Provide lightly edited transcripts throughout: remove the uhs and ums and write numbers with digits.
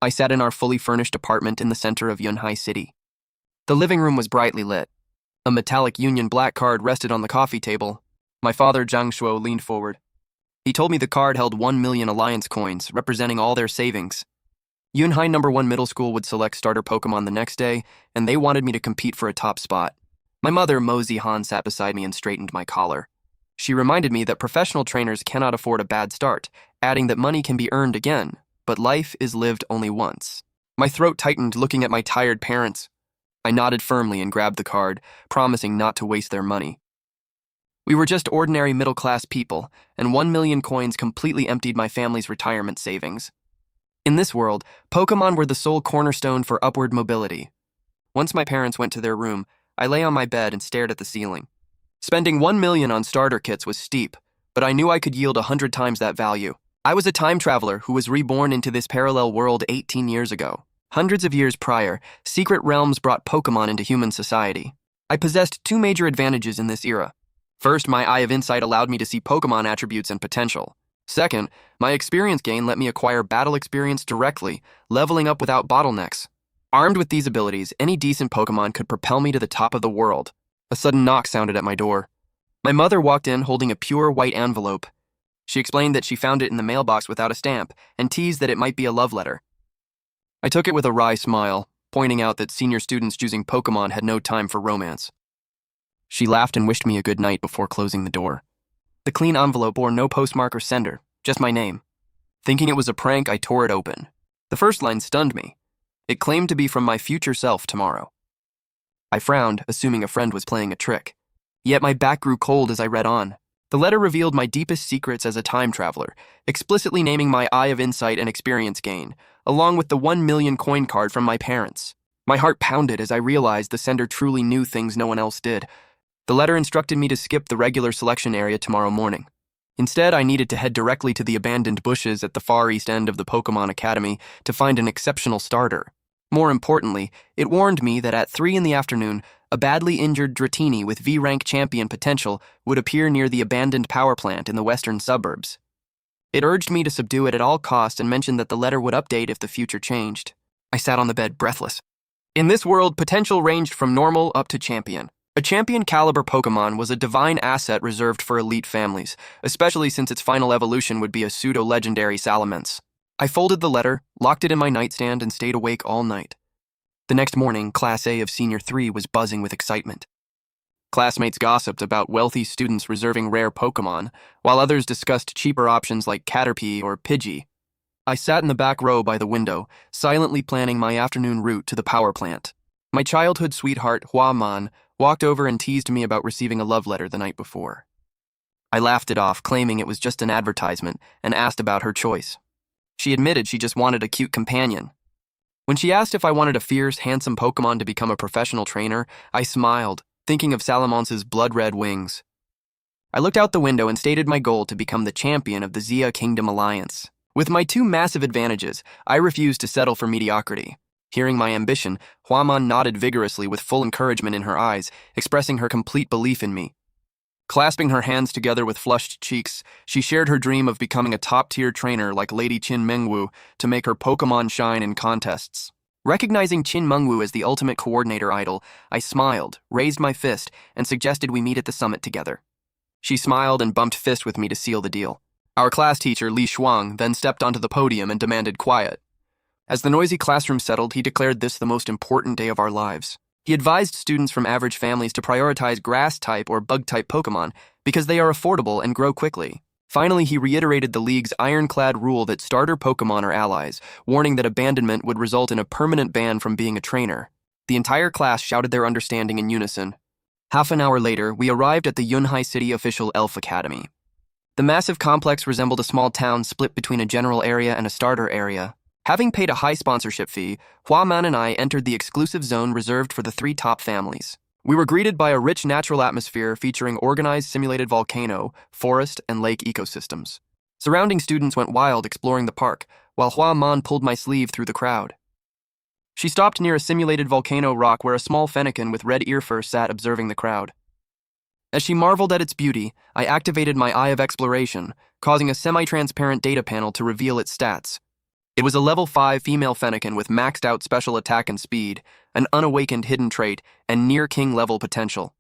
I sat in our fully furnished apartment in the center of Yunhai City. The living room was brightly lit. A metallic Union Black card rested on the coffee table. My father, Zhang Shuo, leaned forward. He told me the card held 1 million Alliance coins, representing all their savings. Yunhai No. 1 Middle School would select starter Pokémon the next day, and they wanted me to compete for a top spot. My mother, Mosey Han, sat beside me and straightened my collar. She reminded me that professional trainers cannot afford a bad start, adding that money can be earned again, but life is lived only once. My throat tightened looking at my tired parents. I nodded firmly and grabbed the card, promising not to waste their money. We were just ordinary middle-class people, and 1 million coins completely emptied my family's retirement savings. In this world, Pokémon were the sole cornerstone for upward mobility. Once my parents went to their room, I lay on my bed and stared at the ceiling. Spending 1 million on starter kits was steep, but I knew I could yield 100 times that value. I was a time traveler who was reborn into this parallel world 18 years ago. Hundreds of years prior, secret realms brought Pokémon into human society. I possessed two major advantages in this era. First, my Eye of Insight allowed me to see Pokémon attributes and potential. Second, my experience gain let me acquire battle experience directly, leveling up without bottlenecks. Armed with these abilities, any decent Pokémon could propel me to the top of the world. A sudden knock sounded at my door. My mother walked in holding a pure white envelope. She explained that she found it in the mailbox without a stamp and teased that it might be a love letter. I took it with a wry smile, pointing out that senior students choosing Pokémon had no time for romance. She laughed and wished me a good night before closing the door. The clean envelope bore no postmark or sender, just my name. Thinking it was a prank, I tore it open. The first line stunned me. It claimed to be from my future self tomorrow. I frowned, assuming a friend was playing a trick. Yet my back grew cold as I read on. The letter revealed my deepest secrets as a time traveler, explicitly naming my Eye of Insight and experience gain, along with the 1 million coin card from my parents. My heart pounded as I realized the sender truly knew things no one else did. The letter instructed me to skip the regular selection area tomorrow morning. Instead, I needed to head directly to the abandoned bushes at the far east end of the Pokémon Academy to find an exceptional starter. More importantly, it warned me that at 3 in the afternoon, a badly injured Dratini with V-rank champion potential would appear near the abandoned power plant in the western suburbs. It urged me to subdue it at all costs and mentioned that the letter would update if the future changed. I sat on the bed, breathless. In this world, potential ranged from normal up to champion. A champion-caliber Pokémon was a divine asset reserved for elite families, especially since its final evolution would be a pseudo-legendary Salamence. I folded the letter, locked it in my nightstand, and stayed awake all night. The next morning, Class A of Senior 3 was buzzing with excitement. Classmates gossiped about wealthy students reserving rare Pokémon, while others discussed cheaper options like Caterpie or Pidgey. I sat in the back row by the window, silently planning my afternoon route to the power plant. My childhood sweetheart, Hua Man, walked over and teased me about receiving a love letter the night before. I laughed it off, claiming it was just an advertisement, and asked about her choice. She admitted she just wanted a cute companion. When she asked if I wanted a fierce, handsome Pokémon to become a professional trainer, I smiled, thinking of Salamance's blood-red wings. I looked out the window and stated my goal to become the champion of the Xia Kingdom Alliance. With my two massive advantages, I refused to settle for mediocrity. Hearing my ambition, Huaman nodded vigorously with full encouragement in her eyes, expressing her complete belief in me. Clasping her hands together with flushed cheeks, she shared her dream of becoming a top-tier trainer like Lady Qin Mengwu to make her Pokémon shine in contests. Recognizing Qin Mengwu as the ultimate coordinator idol, I smiled, raised my fist, and suggested we meet at the summit together. She smiled and bumped fist with me to seal the deal. Our class teacher, Li Shuang, then stepped onto the podium and demanded quiet. As the noisy classroom settled, he declared this the most important day of our lives. He advised students from average families to prioritize grass-type or bug-type Pokémon because they are affordable and grow quickly. Finally, he reiterated the league's ironclad rule that starter Pokémon are allies, warning that abandonment would result in a permanent ban from being a trainer. The entire class shouted their understanding in unison. Half an hour later, we arrived at the Yunhai City official Elf Academy. The massive complex resembled a small town split between a general area and a starter area. Having paid a high sponsorship fee, Hua Man and I entered the exclusive zone reserved for the 3 top families. We were greeted by a rich natural atmosphere featuring organized simulated volcano, forest, and lake ecosystems. Surrounding students went wild exploring the park, while Hua Man pulled my sleeve through the crowd. She stopped near a simulated volcano rock where a small fennekin with red ear fur sat observing the crowd. As she marveled at its beauty, I activated my Eye of Exploration, causing a semi-transparent data panel to reveal its stats. It was a level 5 female Fennekin with maxed out special attack and speed, an unawakened hidden trait, and near king level potential.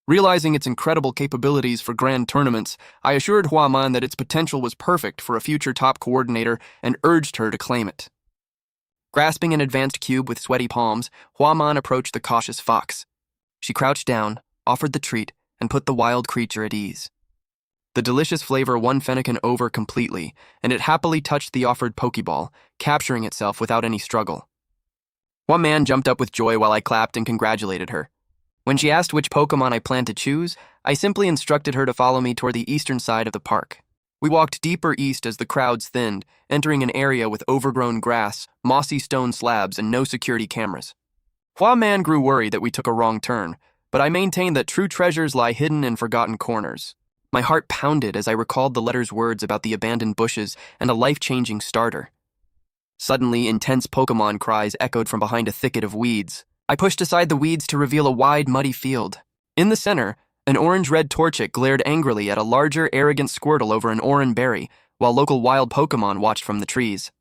Realizing its incredible capabilities for grand tournaments, I assured Huaman that its potential was perfect for a future top coordinator and urged her to claim it. Grasping an advanced cube with sweaty palms, Huaman approached the cautious fox. She crouched down, offered the treat, and put the wild creature at ease. The delicious flavor won Fennekin over completely, and it happily touched the offered Pokeball, capturing itself without any struggle. Huaman jumped up with joy while I clapped and congratulated her. When she asked which Pokemon I planned to choose, I simply instructed her to follow me toward the eastern side of the park. We walked deeper east as the crowds thinned, entering an area with overgrown grass, mossy stone slabs, and no security cameras. Huaman grew worried that we took a wrong turn, but I maintained that true treasures lie hidden in forgotten corners. My heart pounded as I recalled the letter's words about the abandoned bushes and a life-changing starter. Suddenly, intense Pokemon cries echoed from behind a thicket of weeds. I pushed aside the weeds to reveal a wide, muddy field. In the center, an orange-red Torchic glared angrily at a larger, arrogant Squirtle over an orange berry, while local wild Pokemon watched from the trees.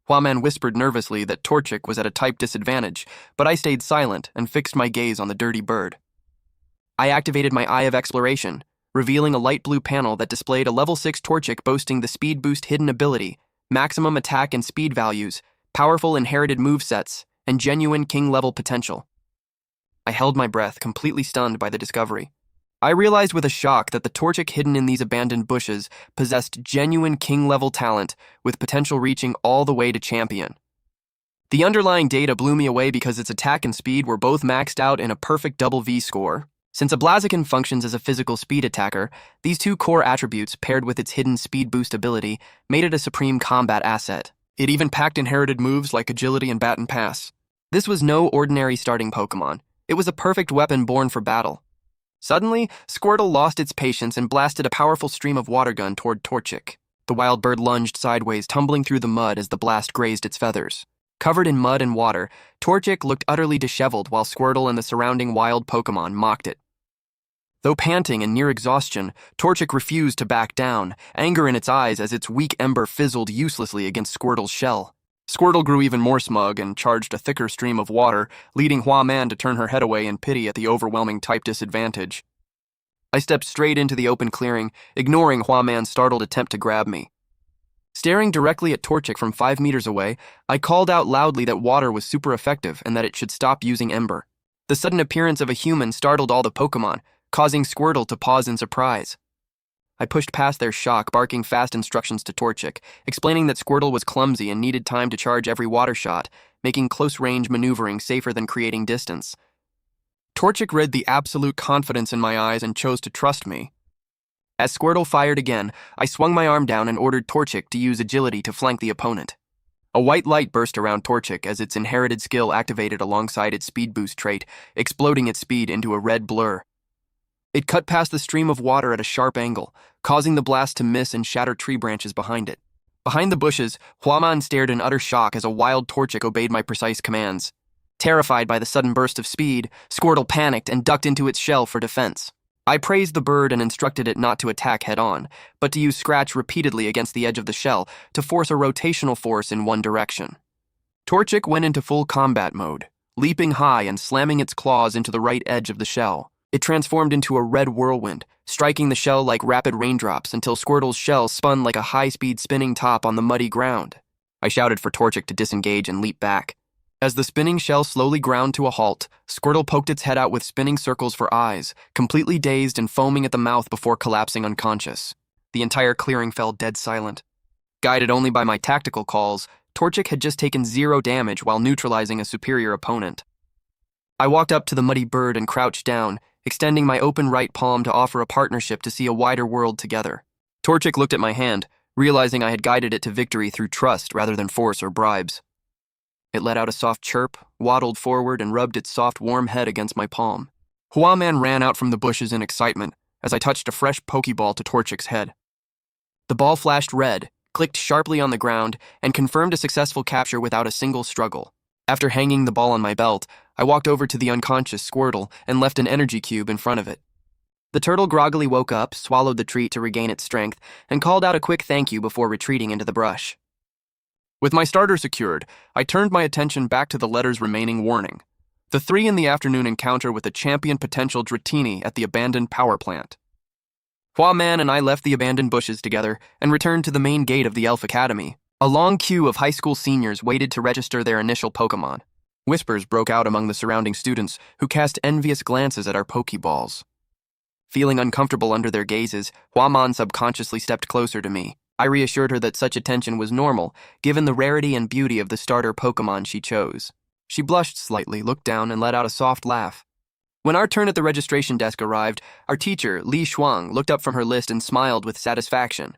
Huaman whispered nervously that Torchic was at a type disadvantage, but I stayed silent and fixed my gaze on the dirty bird. I activated my Eye of Exploration, revealing a light blue panel that displayed a level 6 Torchic boasting the Speed Boost hidden ability, maximum attack and speed values, powerful inherited movesets, and genuine king-level potential. I held my breath, completely stunned by the discovery. I realized with a shock that the Torchic hidden in these abandoned bushes possessed genuine king-level talent, with potential reaching all the way to champion. The underlying data blew me away because its attack and speed were both maxed out in a perfect double V score. Since a Blaziken functions as a physical speed attacker, these two core attributes, paired with its hidden speed boost ability, made it a supreme combat asset. It even packed inherited moves like agility and bat and pass. This was no ordinary starting Pokemon. It was a perfect weapon born for battle. Suddenly, Squirtle lost its patience and blasted a powerful stream of water gun toward Torchic. The wild bird lunged sideways, tumbling through the mud as the blast grazed its feathers. Covered in mud and water, Torchic looked utterly disheveled while Squirtle and the surrounding wild Pokemon mocked it. Though panting and near exhaustion, Torchic refused to back down, anger in its eyes as its weak ember fizzled uselessly against Squirtle's shell. Squirtle grew even more smug and charged a thicker stream of water, leading Huaman to turn her head away in pity at the overwhelming type disadvantage. I stepped straight into the open clearing, ignoring Huaman's startled attempt to grab me. Staring directly at Torchic from 5 meters away, I called out loudly that water was super effective and that it should stop using ember. The sudden appearance of a human startled all the Pokemon, causing Squirtle to pause in surprise. I pushed past their shock, barking fast instructions to Torchic, explaining that Squirtle was clumsy and needed time to charge every water shot, making close-range maneuvering safer than creating distance. Torchic read the absolute confidence in my eyes and chose to trust me. As Squirtle fired again, I swung my arm down and ordered Torchic to use agility to flank the opponent. A white light burst around Torchic as its inherited skill activated alongside its speed boost trait, exploding its speed into a red blur. It cut past the stream of water at a sharp angle, causing the blast to miss and shatter tree branches behind it. Behind the bushes, Huaman stared in utter shock as a wild Torchic obeyed my precise commands. Terrified by the sudden burst of speed, Squirtle panicked and ducked into its shell for defense. I praised the bird and instructed it not to attack head-on, but to use Scratch repeatedly against the edge of the shell to force a rotational force in one direction. Torchic went into full combat mode, leaping high and slamming its claws into the right edge of the shell. It transformed into a red whirlwind, striking the shell like rapid raindrops until Squirtle's shell spun like a high-speed spinning top on the muddy ground. I shouted for Torchic to disengage and leap back. As the spinning shell slowly ground to a halt, Squirtle poked its head out with spinning circles for eyes, completely dazed and foaming at the mouth before collapsing unconscious. The entire clearing fell dead silent. Guided only by my tactical calls, Torchic had just taken 0 damage while neutralizing a superior opponent. I walked up to the muddy bird and crouched down, extending my open right palm to offer a partnership to see a wider world together. Torchic looked at my hand, realizing I had guided it to victory through trust rather than force or bribes. It let out a soft chirp, waddled forward, and rubbed its soft, warm head against my palm. Huaman ran out from the bushes in excitement as I touched a fresh Pokeball to Torchic's head. The ball flashed red, clicked sharply on the ground, and confirmed a successful capture without a single struggle. After hanging the ball on my belt, I walked over to the unconscious Squirtle and left an energy cube in front of it. The turtle groggily woke up, swallowed the treat to regain its strength, and called out a quick thank you before retreating into the brush. With my starter secured, I turned my attention back to the letter's remaining warning. The 3 in the afternoon encounter with the champion potential Dratini at the abandoned power plant. Hua Man and I left the abandoned bushes together and returned to the main gate of the Elf Academy. A long queue of high school seniors waited to register their initial Pokémon. Whispers broke out among the surrounding students, who cast envious glances at our Pokeballs. Feeling uncomfortable under their gazes, Hua Man subconsciously stepped closer to me. I reassured her that such attention was normal, given the rarity and beauty of the starter Pokémon she chose. She blushed slightly, looked down, and let out a soft laugh. When our turn at the registration desk arrived, our teacher, Li Shuang, looked up from her list and smiled with satisfaction.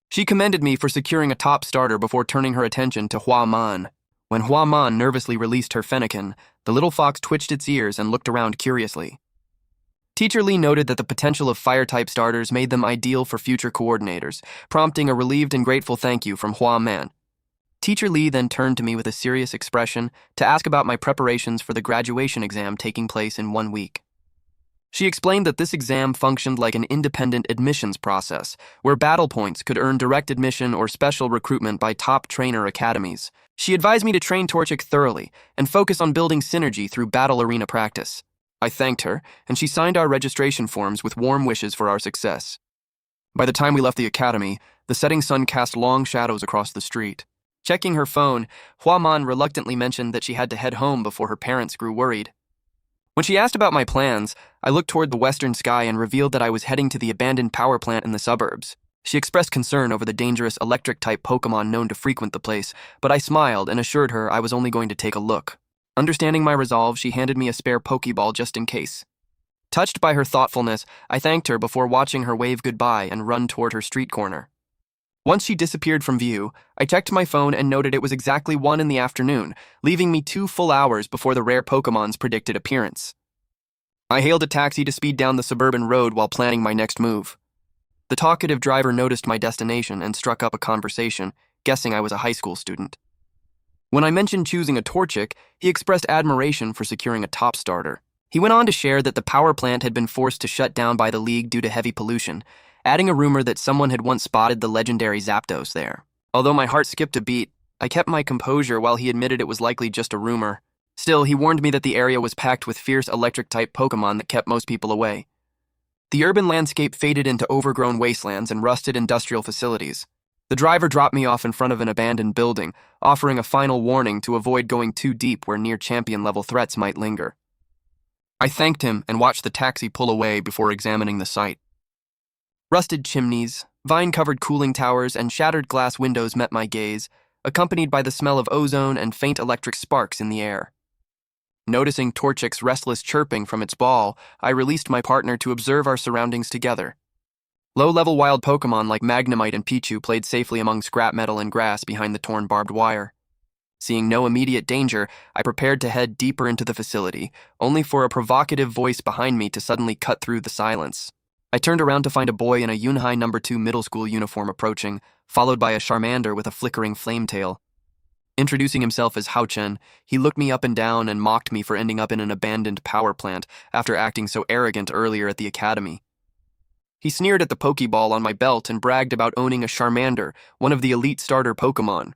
She commended me for securing a top starter before turning her attention to Hua Man. When Hua Man nervously released her Fennekin, the little fox twitched its ears and looked around curiously. Teacher Li noted that the potential of fire-type starters made them ideal for future coordinators, prompting a relieved and grateful thank you from Hua Man. Teacher Li then turned to me with a serious expression to ask about my preparations for the graduation exam taking place in 1 week. She explained that this exam functioned like an independent admissions process, where battle points could earn direct admission or special recruitment by top trainer academies. She advised me to train Torchic thoroughly and focus on building synergy through battle arena practice. I thanked her, and she signed our registration forms with warm wishes for our success. By the time we left the academy, the setting sun cast long shadows across the street. Checking her phone, Hua Man reluctantly mentioned that she had to head home before her parents grew worried. When she asked about my plans, I looked toward the western sky and revealed that I was heading to the abandoned power plant in the suburbs. She expressed concern over the dangerous electric-type Pokémon known to frequent the place, but I smiled and assured her I was only going to take a look. Understanding my resolve, she handed me a spare Pokeball just in case. Touched by her thoughtfulness, I thanked her before watching her wave goodbye and run toward her street corner. Once she disappeared from view, I checked my phone and noted it was exactly 1 in the afternoon, leaving me 2 full hours before the rare Pokemon's predicted appearance. I hailed a taxi to speed down the suburban road while planning my next move. The talkative driver noticed my destination and struck up a conversation, guessing I was a high school student. When I mentioned choosing a Torchic, he expressed admiration for securing a top starter. He went on to share that the power plant had been forced to shut down by the League due to heavy pollution, adding a rumor that someone had once spotted the legendary Zapdos there. Although my heart skipped a beat, I kept my composure while he admitted it was likely just a rumor. Still, he warned me that the area was packed with fierce electric-type Pokémon that kept most people away. The urban landscape faded into overgrown wastelands and rusted industrial facilities. The driver dropped me off in front of an abandoned building, offering a final warning to avoid going too deep where near champion-level threats might linger. I thanked him and watched the taxi pull away before examining the site. Rusted chimneys, vine-covered cooling towers, and shattered glass windows met my gaze, accompanied by the smell of ozone and faint electric sparks in the air. Noticing Torchic's restless chirping from its ball, I released my partner to observe our surroundings together. Low-level wild Pokémon like Magnemite and Pichu played safely among scrap metal and grass behind the torn barbed wire. Seeing no immediate danger, I prepared to head deeper into the facility, only for a provocative voice behind me to suddenly cut through the silence. I turned around to find a boy in a Yunhai No. 2 middle school uniform approaching, followed by a Charmander with a flickering flame tail. Introducing himself as Hao Chen, he looked me up and down and mocked me for ending up in an abandoned power plant after acting so arrogant earlier at the academy. He sneered at the Pokeball on my belt and bragged about owning a Charmander, one of the elite starter Pokémon.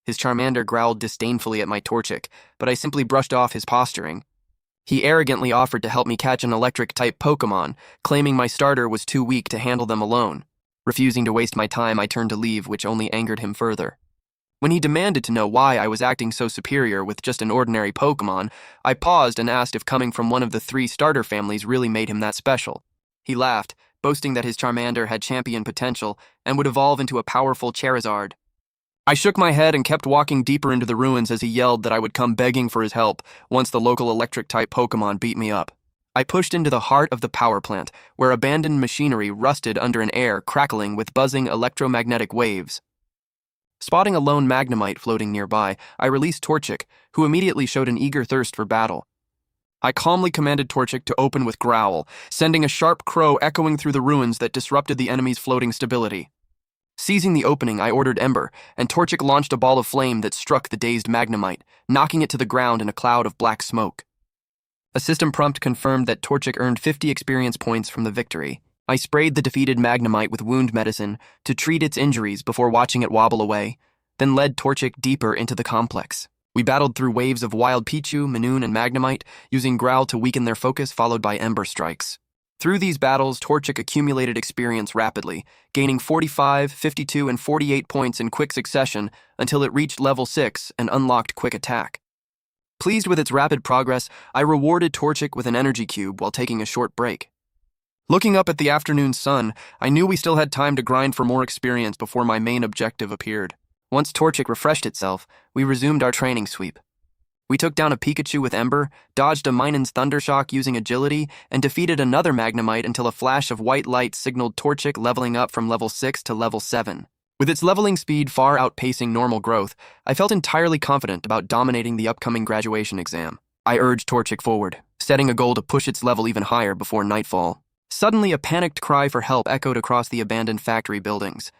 His Charmander growled disdainfully at my Torchic, but I simply brushed off his posturing. He arrogantly offered to help me catch an electric-type Pokémon, claiming my starter was too weak to handle them alone. Refusing to waste my time, I turned to leave, which only angered him further. When he demanded to know why I was acting so superior with just an ordinary Pokémon, I paused and asked if coming from one of the 3 starter families really made him that special. He laughed, boasting that his Charmander had champion potential and would evolve into a powerful Charizard. I shook my head and kept walking deeper into the ruins as he yelled that I would come begging for his help once the local electric-type Pokémon beat me up. I pushed into the heart of the power plant, where abandoned machinery rusted under an air crackling with buzzing electromagnetic waves. Spotting a lone Magnemite floating nearby, I released Torchic, who immediately showed an eager thirst for battle. I calmly commanded Torchic to open with Growl, sending a sharp crow echoing through the ruins that disrupted the enemy's floating stability. Seizing the opening, I ordered Ember, and Torchic launched a ball of flame that struck the dazed Magnemite, knocking it to the ground in a cloud of black smoke. A system prompt confirmed that Torchic earned 50 experience points from the victory. I sprayed the defeated Magnemite with wound medicine to treat its injuries before watching it wobble away. then led Torchic deeper into the complex. We battled through waves of wild Pichu, Manoon, and Magnemite, using Growl to weaken their focus, followed by Ember Strikes. Through these battles, Torchic accumulated experience rapidly, gaining 45, 52, and 48 points in quick succession until it reached level 6 and unlocked Quick Attack. Pleased with its rapid progress, I rewarded Torchic with an energy cube while taking a short break. Looking up at the afternoon sun, I knew we still had time to grind for more experience before my main objective appeared. Once Torchic refreshed itself, we resumed our training sweep. We took down a Pikachu with Ember, dodged a Minun's Thundershock using agility, and defeated another Magnemite until a flash of white light signaled Torchic leveling up from level 6 to level 7. With its leveling speed far outpacing normal growth, I felt entirely confident about dominating the upcoming graduation exam. I urged Torchic forward, setting a goal to push its level even higher before nightfall. Suddenly, a panicked cry for help echoed across the abandoned factory buildings.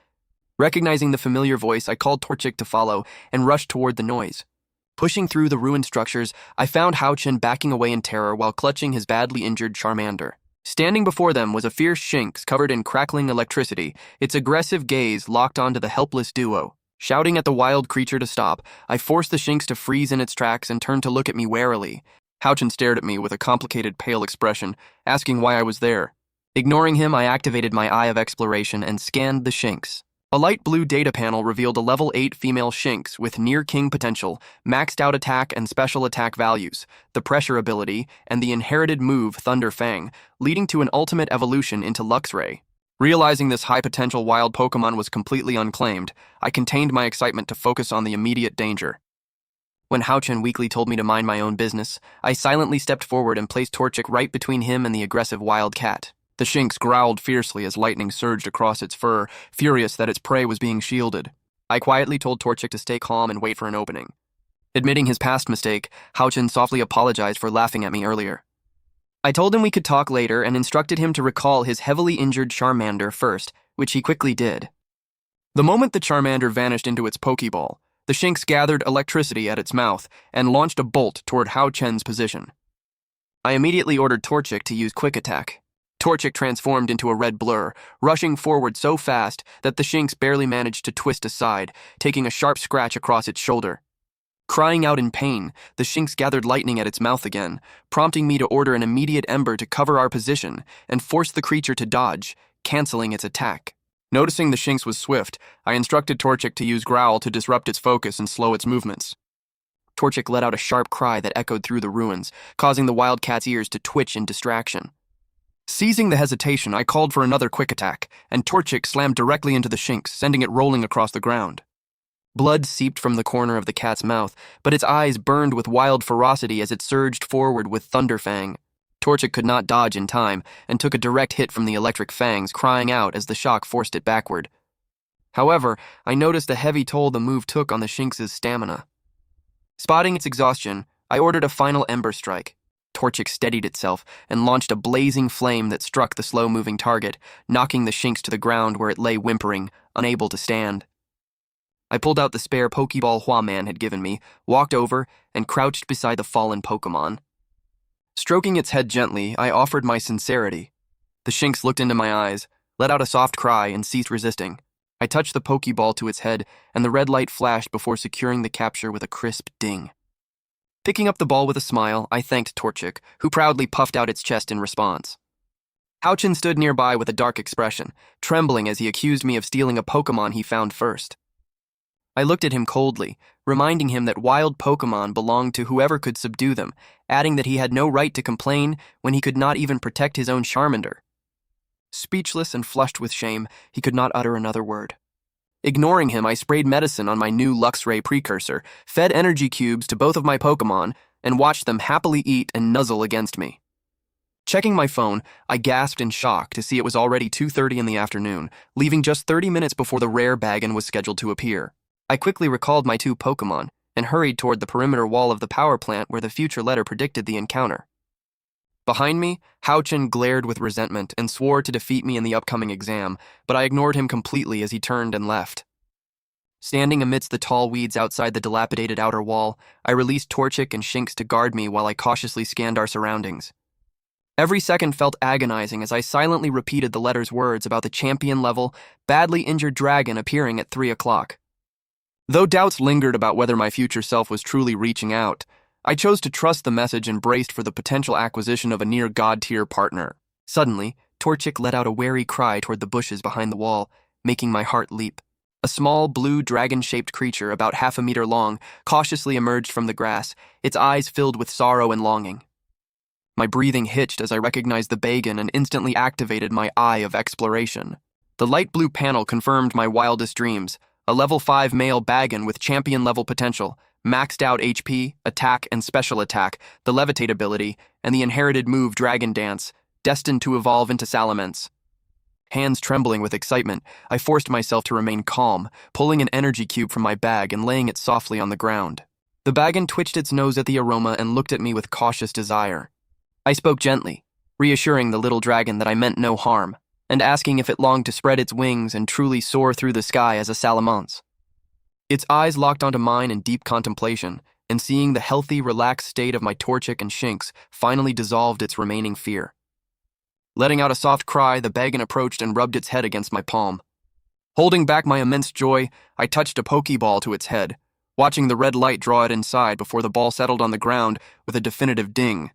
Recognizing the familiar voice, I called Torchic to follow and rushed toward the noise. Pushing through the ruined structures, I found Houchin backing away in terror while clutching his badly injured Charmander. Standing before them was a fierce Shinx covered in crackling electricity, its aggressive gaze locked onto the helpless duo. Shouting at the wild creature to stop, I forced the Shinx to freeze in its tracks and turned to look at me warily. Houchin stared at me with a complicated, pale expression, asking why I was there. Ignoring him, I activated my Eye of Exploration and scanned the Shinx. A light blue data panel revealed a level 8 female Shinx with near-king potential, maxed out attack and special attack values, the pressure ability, and the inherited move Thunder Fang, leading to an ultimate evolution into Luxray. Realizing this high-potential wild Pokémon was completely unclaimed, I contained my excitement to focus on the immediate danger. When Houchin weakly told me to mind my own business, I silently stepped forward and placed Torchic right between him and the aggressive wild cat. The Shinx growled fiercely as lightning surged across its fur, furious that its prey was being shielded. I quietly told Torchic to stay calm and wait for an opening. Admitting his past mistake, Houchin softly apologized for laughing at me earlier. I told him we could talk later and instructed him to recall his heavily injured Charmander first, which he quickly did. The moment the Charmander vanished into its Pokeball, the Shinx gathered electricity at its mouth and launched a bolt toward Houchin's position. I immediately ordered Torchic to use Quick Attack. Torchic transformed into a red blur, rushing forward so fast that the Shinx barely managed to twist aside, taking a sharp scratch across its shoulder. Crying out in pain, the Shinx gathered lightning at its mouth again, prompting me to order an immediate ember to cover our position and force the creature to dodge, canceling its attack. Noticing the Shinx was swift, I instructed Torchic to use Growl to disrupt its focus and slow its movements. Torchic let out a sharp cry that echoed through the ruins, causing the wildcat's ears to twitch in distraction. Seizing the hesitation, I called for another Quick Attack, and Torchic slammed directly into the Shinx, sending it rolling across the ground. Blood seeped from the corner of the cat's mouth, but its eyes burned with wild ferocity as it surged forward with Thunder Fang. Torchic could not dodge in time, and took a direct hit from the electric fangs, crying out as the shock forced it backward. However, I noticed the heavy toll the move took on the Shinx's stamina. Spotting its exhaustion, I ordered a final Ember Strike. Torchic steadied itself and launched a blazing flame that struck the slow-moving target, knocking the Shinx to the ground where it lay whimpering, unable to stand. I pulled out the spare Pokeball Hua Man had given me, walked over, and crouched beside the fallen Pokémon. Stroking its head gently, I offered my sincerity. The Shinx looked into my eyes, let out a soft cry, and ceased resisting. I touched the Pokeball to its head, and the red light flashed before securing the capture with a crisp ding. Picking up the ball with a smile, I thanked Torchic, who proudly puffed out its chest in response. Houchin stood nearby with a dark expression, trembling as he accused me of stealing a Pokémon he found first. I looked at him coldly, reminding him that wild Pokémon belonged to whoever could subdue them, adding that he had no right to complain when he could not even protect his own Charmander. Speechless and flushed with shame, he could not utter another word. Ignoring him, I sprayed medicine on my new Luxray precursor, fed energy cubes to both of my Pokémon, and watched them happily eat and nuzzle against me. Checking my phone, I gasped in shock to see it was already 2:30 in the afternoon, leaving just 30 minutes before the rare Bagon was scheduled to appear. I quickly recalled my two Pokémon and hurried toward the perimeter wall of the power plant where the future letter predicted the encounter. Behind me, Houchin glared with resentment and swore to defeat me in the upcoming exam, but I ignored him completely as he turned and left. Standing amidst the tall weeds outside the dilapidated outer wall, I released Torchic and Shinx to guard me while I cautiously scanned our surroundings. Every second felt agonizing as I silently repeated the letter's words about the champion-level, badly injured dragon appearing at 3 o'clock. Though doubts lingered about whether my future self was truly reaching out, I chose to trust the message and braced for the potential acquisition of a near god-tier partner. Suddenly, Torchic let out a wary cry toward the bushes behind the wall, making my heart leap. A small, blue, dragon-shaped creature about half a meter long cautiously emerged from the grass, its eyes filled with sorrow and longing. My breathing hitched as I recognized the Bagan and instantly activated my eye of exploration. The light blue panel confirmed my wildest dreams, a level 5 male Bagan with champion-level potential, maxed out HP, attack, and special attack, the levitate ability, and the inherited move Dragon Dance, destined to evolve into Salamence. Hands trembling with excitement, I forced myself to remain calm, pulling an energy cube from my bag and laying it softly on the ground. The Bagan twitched its nose at the aroma and looked at me with cautious desire. I spoke gently, reassuring the little dragon that I meant no harm, and asking if it longed to spread its wings and truly soar through the sky as a Salamence. Its eyes locked onto mine in deep contemplation, and seeing the healthy, relaxed state of my Torchic and Shinx finally dissolved its remaining fear. Letting out a soft cry, the Bagan approached and rubbed its head against my palm. Holding back my immense joy, I touched a Pokeball to its head, watching the red light draw it inside before the ball settled on the ground with a definitive ding.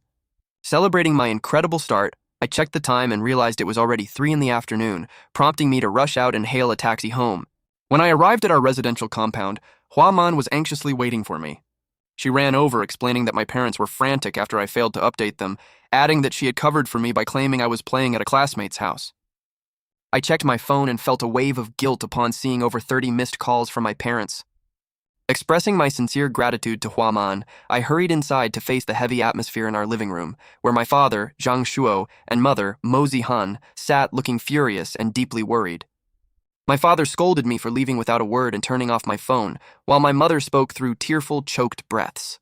Celebrating my incredible start, I checked the time and realized it was already 3 in the afternoon, prompting me to rush out and hail a taxi home. When I arrived at our residential compound, Huaman was anxiously waiting for me. She ran over, explaining that my parents were frantic after I failed to update them, adding that she had covered for me by claiming I was playing at a classmate's house. I checked my phone and felt a wave of guilt upon seeing over 30 missed calls from my parents. Expressing my sincere gratitude to Huaman, I hurried inside to face the heavy atmosphere in our living room, where my father, Zhang Shuo, and mother, Mo Zihan, sat looking furious and deeply worried. My father scolded me for leaving without a word and turning off my phone, while my mother spoke through tearful, choked breaths.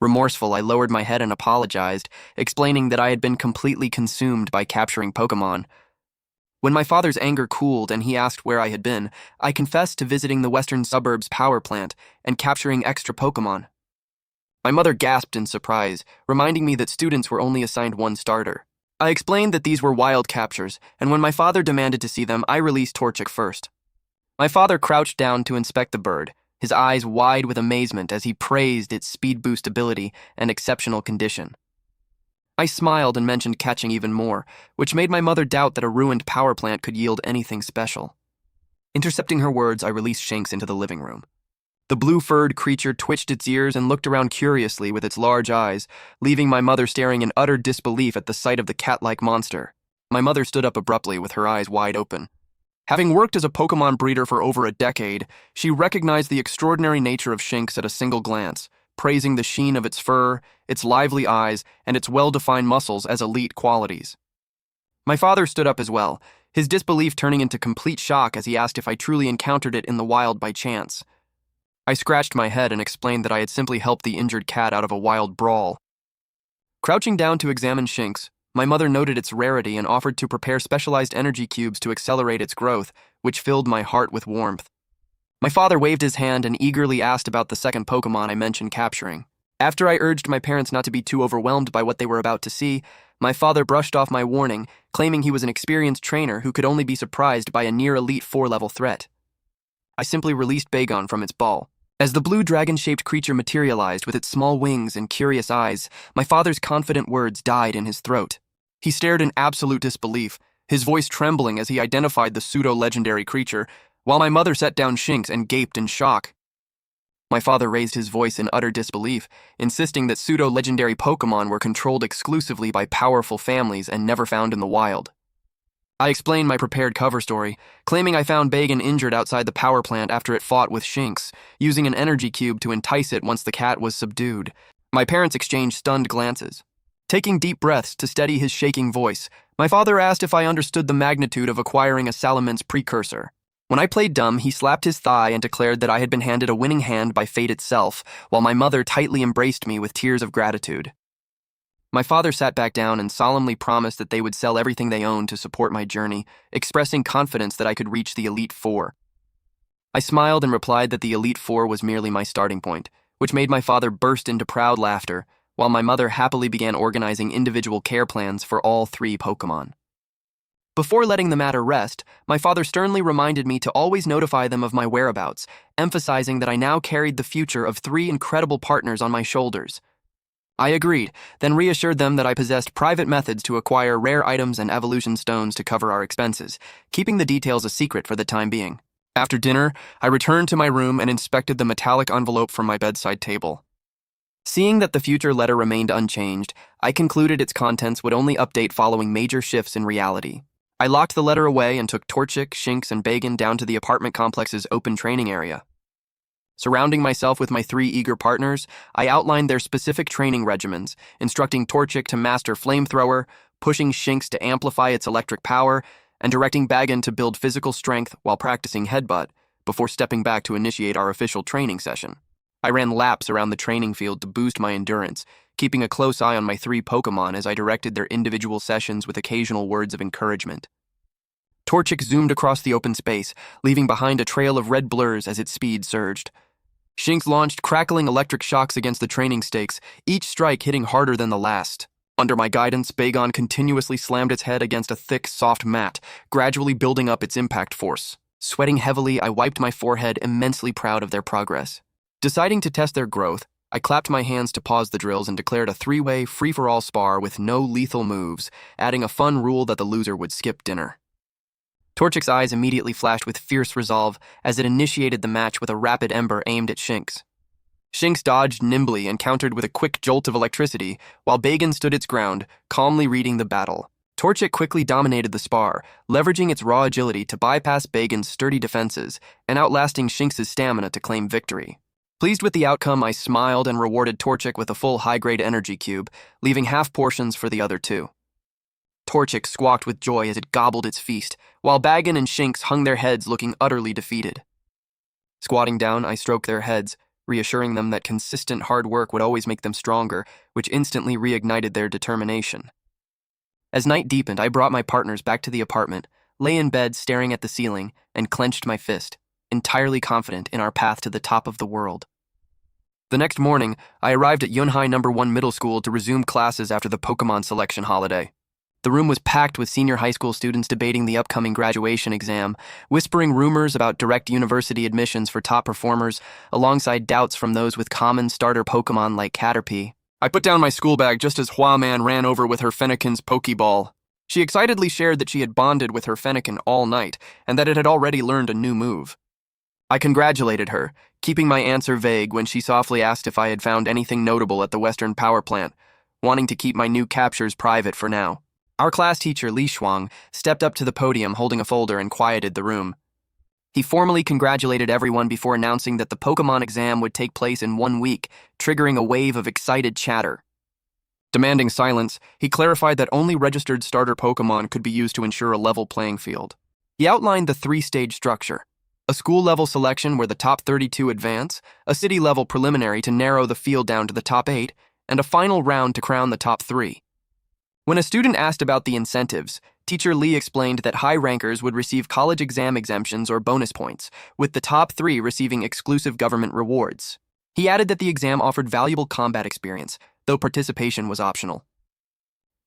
Remorseful, I lowered my head and apologized, explaining that I had been completely consumed by capturing Pokémon. When my father's anger cooled and he asked where I had been, I confessed to visiting the western suburbs power plant and capturing extra Pokémon. My mother gasped in surprise, reminding me that students were only assigned 1 starter. I explained that these were wild captures, and when my father demanded to see them, I released Torchic first. My father crouched down to inspect the bird, his eyes wide with amazement as he praised its speed boost ability and exceptional condition. I smiled and mentioned catching even more, which made my mother doubt that a ruined power plant could yield anything special. Intercepting her words, I released Shinx into the living room. The blue-furred creature twitched its ears and looked around curiously with its large eyes, leaving my mother staring in utter disbelief at the sight of the cat-like monster. My mother stood up abruptly with her eyes wide open. Having worked as a Pokémon breeder for over a decade, she recognized the extraordinary nature of Shinx at a single glance, praising the sheen of its fur, its lively eyes, and its well-defined muscles as elite qualities. My father stood up as well, his disbelief turning into complete shock as he asked if I truly encountered it in the wild by chance. I scratched my head and explained that I had simply helped the injured cat out of a wild brawl. Crouching down to examine Shinx, my mother noted its rarity and offered to prepare specialized energy cubes to accelerate its growth, which filled my heart with warmth. My father waved his hand and eagerly asked about the second Pokémon I mentioned capturing. After I urged my parents not to be too overwhelmed by what they were about to see, my father brushed off my warning, claiming he was an experienced trainer who could only be surprised by a near-elite 4-level threat. I simply released Bagon from its ball. As the blue dragon-shaped creature materialized with its small wings and curious eyes, my father's confident words died in his throat. He stared in absolute disbelief, his voice trembling as he identified the pseudo-legendary creature, while my mother set down Shinx and gaped in shock. My father raised his voice in utter disbelief, insisting that pseudo-legendary Pokémon were controlled exclusively by powerful families and never found in the wild. I explained my prepared cover story, claiming I found Bagan injured outside the power plant after it fought with Shinx, using an energy cube to entice it once the cat was subdued. My parents exchanged stunned glances. Taking deep breaths to steady his shaking voice, my father asked if I understood the magnitude of acquiring a Salamence precursor. When I played dumb, he slapped his thigh and declared that I had been handed a winning hand by fate itself, while my mother tightly embraced me with tears of gratitude. My father sat back down and solemnly promised that they would sell everything they owned to support my journey, expressing confidence that I could reach the Elite Four. I smiled and replied that the Elite Four was merely my starting point, which made my father burst into proud laughter, while my mother happily began organizing individual care plans for all 3 Pokémon. Before letting the matter rest, my father sternly reminded me to always notify them of my whereabouts, emphasizing that I now carried the future of 3 incredible partners on my shoulders. I agreed, then reassured them that I possessed private methods to acquire rare items and evolution stones to cover our expenses, keeping the details a secret for the time being. After dinner, I returned to my room and inspected the metallic envelope from my bedside table. Seeing that the future letter remained unchanged, I concluded its contents would only update following major shifts in reality. I locked the letter away and took Torchik, Shinx, and Bagan down to the apartment complex's open training area. Surrounding myself with my 3 eager partners, I outlined their specific training regimens, instructing Torchik to master Flamethrower, pushing Shinx to amplify its electric power, and directing Bagan to build physical strength while practicing Headbutt, before stepping back to initiate our official training session. I ran laps around the training field to boost my endurance, keeping a close eye on my 3 Pokémon as I directed their individual sessions with occasional words of encouragement. Torchik zoomed across the open space, leaving behind a trail of red blurs as its speed surged. Shinx launched crackling electric shocks against the training stakes, each strike hitting harder than the last. Under my guidance, Bagon continuously slammed its head against a thick, soft mat, gradually building up its impact force. Sweating heavily, I wiped my forehead, immensely proud of their progress. Deciding to test their growth, I clapped my hands to pause the drills and declared a 3-way, free-for-all spar with no lethal moves, adding a fun rule that the loser would skip dinner. Torchik's eyes immediately flashed with fierce resolve as it initiated the match with a rapid ember aimed at Shinx. Shinx dodged nimbly and countered with a quick jolt of electricity, while Bagan stood its ground, calmly reading the battle. Torchik quickly dominated the spar, leveraging its raw agility to bypass Bagan's sturdy defenses and outlasting Shinx's stamina to claim victory. Pleased with the outcome, I smiled and rewarded Torchik with a full high-grade energy cube, leaving half portions for the other 2. Torchik squawked with joy as it gobbled its feast, while Bagan and Shinx hung their heads looking utterly defeated. Squatting down, I stroked their heads, reassuring them that consistent hard work would always make them stronger, which instantly reignited their determination. As night deepened, I brought my partners back to the apartment, lay in bed staring at the ceiling, and clenched my fist, entirely confident in our path to the top of the world. The next morning, I arrived at Yunhai No. 1 Middle School to resume classes after the Pokémon selection holiday. The room was packed with senior high school students debating the upcoming graduation exam, whispering rumors about direct university admissions for top performers, alongside doubts from those with common starter Pokémon like Caterpie. I put down my school bag just as Hua Man ran over with her Fennekin's Pokeball. She excitedly shared that she had bonded with her Fennekin all night, and that it had already learned a new move. I congratulated her, keeping my answer vague when she softly asked if I had found anything notable at the Western Power Plant, wanting to keep my new captures private for now. Our class teacher, Li Shuang, stepped up to the podium holding a folder and quieted the room. He formally congratulated everyone before announcing that the Pokémon exam would take place in 1 week, triggering a wave of excited chatter. Demanding silence, he clarified that only registered starter Pokémon could be used to ensure a level playing field. He outlined the 3-stage structure: a school-level selection where the top 32 advance, a city-level preliminary to narrow the field down to the top 8, and a final round to crown the top 3. When a student asked about the incentives, Teacher Lee explained that high rankers would receive college exam exemptions or bonus points, with the top 3 receiving exclusive government rewards. He added that the exam offered valuable combat experience, though participation was optional.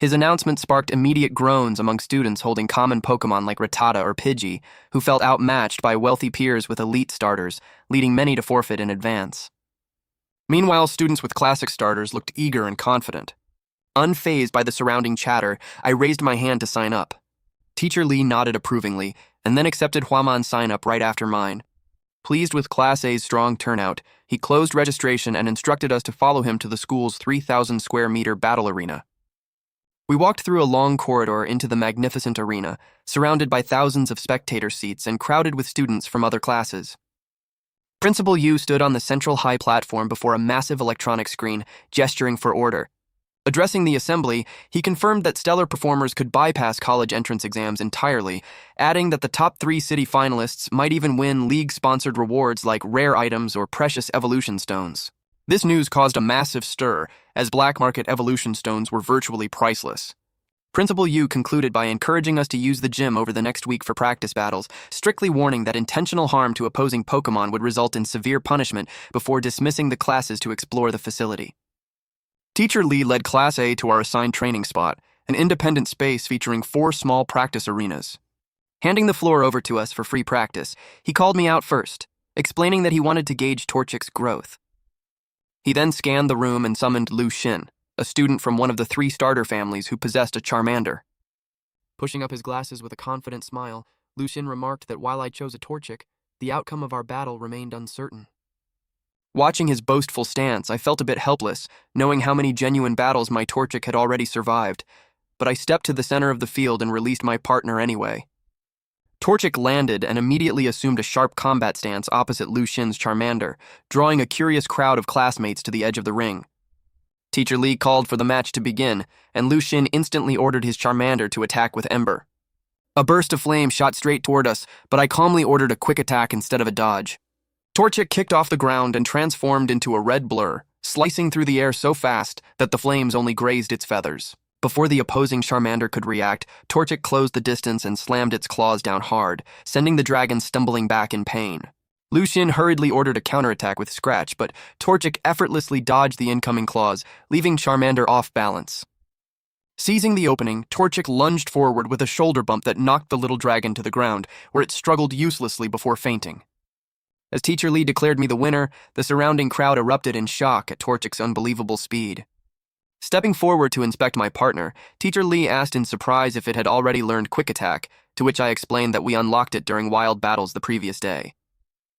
His announcement sparked immediate groans among students holding common Pokémon like Rattata or Pidgey, who felt outmatched by wealthy peers with elite starters, leading many to forfeit in advance. Meanwhile, students with classic starters looked eager and confident. Unfazed by the surrounding chatter, I raised my hand to sign up. Teacher Lee nodded approvingly, and then accepted Huaman's sign-up right after mine. Pleased with Class A's strong turnout, he closed registration and instructed us to follow him to the school's 3,000-square-meter battle arena. We walked through a long corridor into the magnificent arena, surrounded by thousands of spectator seats and crowded with students from other classes. Principal Yu stood on the central high platform before a massive electronic screen, gesturing for order. Addressing the assembly, he confirmed that stellar performers could bypass college entrance exams entirely, adding that the top 3 city finalists might even win league-sponsored rewards like rare items or precious evolution stones. This news caused a massive stir, as black market evolution stones were virtually priceless. Principal Yu concluded by encouraging us to use the gym over the next week for practice battles, strictly warning that intentional harm to opposing Pokémon would result in severe punishment before dismissing the classes to explore the facility. Teacher Lee led Class A to our assigned training spot, an independent space featuring 4 small practice arenas. Handing the floor over to us for free practice, he called me out first, explaining that he wanted to gauge Torchic's growth. He then scanned the room and summoned Lu Xin, a student from one of the 3 starter families who possessed a Charmander. Pushing up his glasses with a confident smile, Lu Xin remarked that while I chose a Torchic, the outcome of our battle remained uncertain. Watching his boastful stance, I felt a bit helpless, knowing how many genuine battles my Torchic had already survived, but I stepped to the center of the field and released my partner anyway. Torchic landed and immediately assumed a sharp combat stance opposite Lu Xin's Charmander, drawing a curious crowd of classmates to the edge of the ring. Teacher Li called for the match to begin, and Lu Xin instantly ordered his Charmander to attack with Ember. A burst of flame shot straight toward us, but I calmly ordered a quick attack instead of a dodge. Torchic kicked off the ground and transformed into a red blur, slicing through the air so fast that the flames only grazed its feathers. Before the opposing Charmander could react, Torchic closed the distance and slammed its claws down hard, sending the dragon stumbling back in pain. Lu Xin hurriedly ordered a counterattack with Scratch, but Torchic effortlessly dodged the incoming claws, leaving Charmander off balance. Seizing the opening, Torchic lunged forward with a shoulder bump that knocked the little dragon to the ground, where it struggled uselessly before fainting. As Teacher Li declared me the winner, the surrounding crowd erupted in shock at Torchic's unbelievable speed. Stepping forward to inspect my partner, Teacher Li asked in surprise if it had already learned Quick Attack, to which I explained that we unlocked it during wild battles the previous day.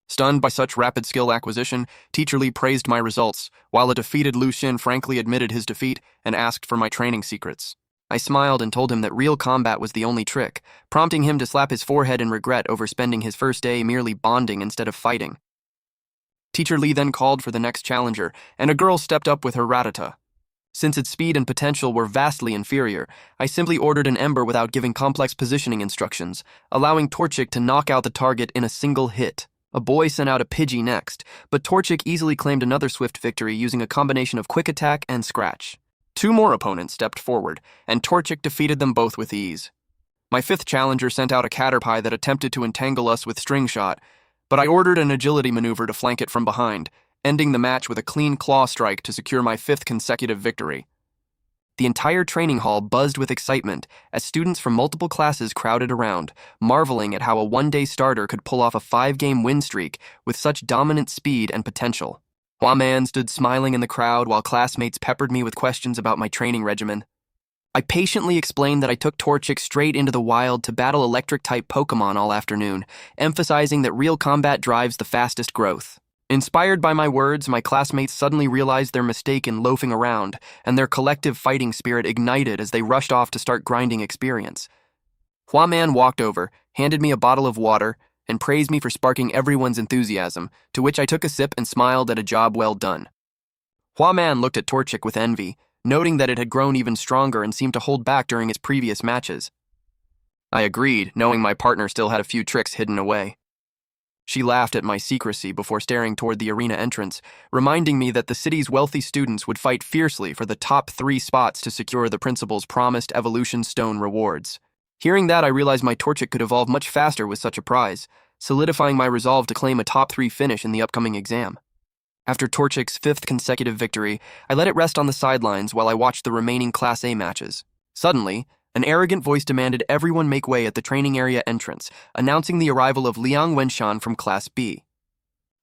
Stunned by such rapid skill acquisition, Teacher Li praised my results, while a defeated Lu Xin frankly admitted his defeat and asked for my training secrets. I smiled and told him that real combat was the only trick, prompting him to slap his forehead in regret over spending his first day merely bonding instead of fighting. Teacher Li then called for the next challenger, and a girl stepped up with her Rattata. Since its speed and potential were vastly inferior, I simply ordered an Ember without giving complex positioning instructions, allowing Torchic to knock out the target in a single hit. A boy sent out a Pidgey next, but Torchic easily claimed another swift victory using a combination of Quick Attack and Scratch. 2 more opponents stepped forward, and Torchic defeated them both with ease. My 5th challenger sent out a Caterpie that attempted to entangle us with String Shot, but I ordered an agility maneuver to flank it from behind, ending the match with a clean claw strike to secure my 5th consecutive victory. The entire training hall buzzed with excitement as students from multiple classes crowded around, marveling at how a one-day starter could pull off a 5-game win streak with such dominant speed and potential. Hua Man stood smiling in the crowd while classmates peppered me with questions about my training regimen. I patiently explained that I took Torchic straight into the wild to battle electric-type Pokémon all afternoon, emphasizing that real combat drives the fastest growth. Inspired by my words, my classmates suddenly realized their mistake in loafing around, and their collective fighting spirit ignited as they rushed off to start grinding experience. Hua Man walked over, handed me a bottle of water, and praised me for sparking everyone's enthusiasm, to which I took a sip and smiled at a job well done. Hua Man looked at Torchic with envy, noting that it had grown even stronger and seemed to hold back during its previous matches. I agreed, knowing my partner still had a few tricks hidden away. She laughed at my secrecy before staring toward the arena entrance, reminding me that the city's wealthy students would fight fiercely for the top 3 spots to secure the principal's promised Evolution Stone rewards. Hearing that, I realized my Torchic could evolve much faster with such a prize, solidifying my resolve to claim a top 3 finish in the upcoming exam. After Torchic's 5th consecutive victory, I let it rest on the sidelines while I watched the remaining Class A matches. Suddenly, an arrogant voice demanded everyone make way at the training area entrance, announcing the arrival of Liang Wenshan from Class B.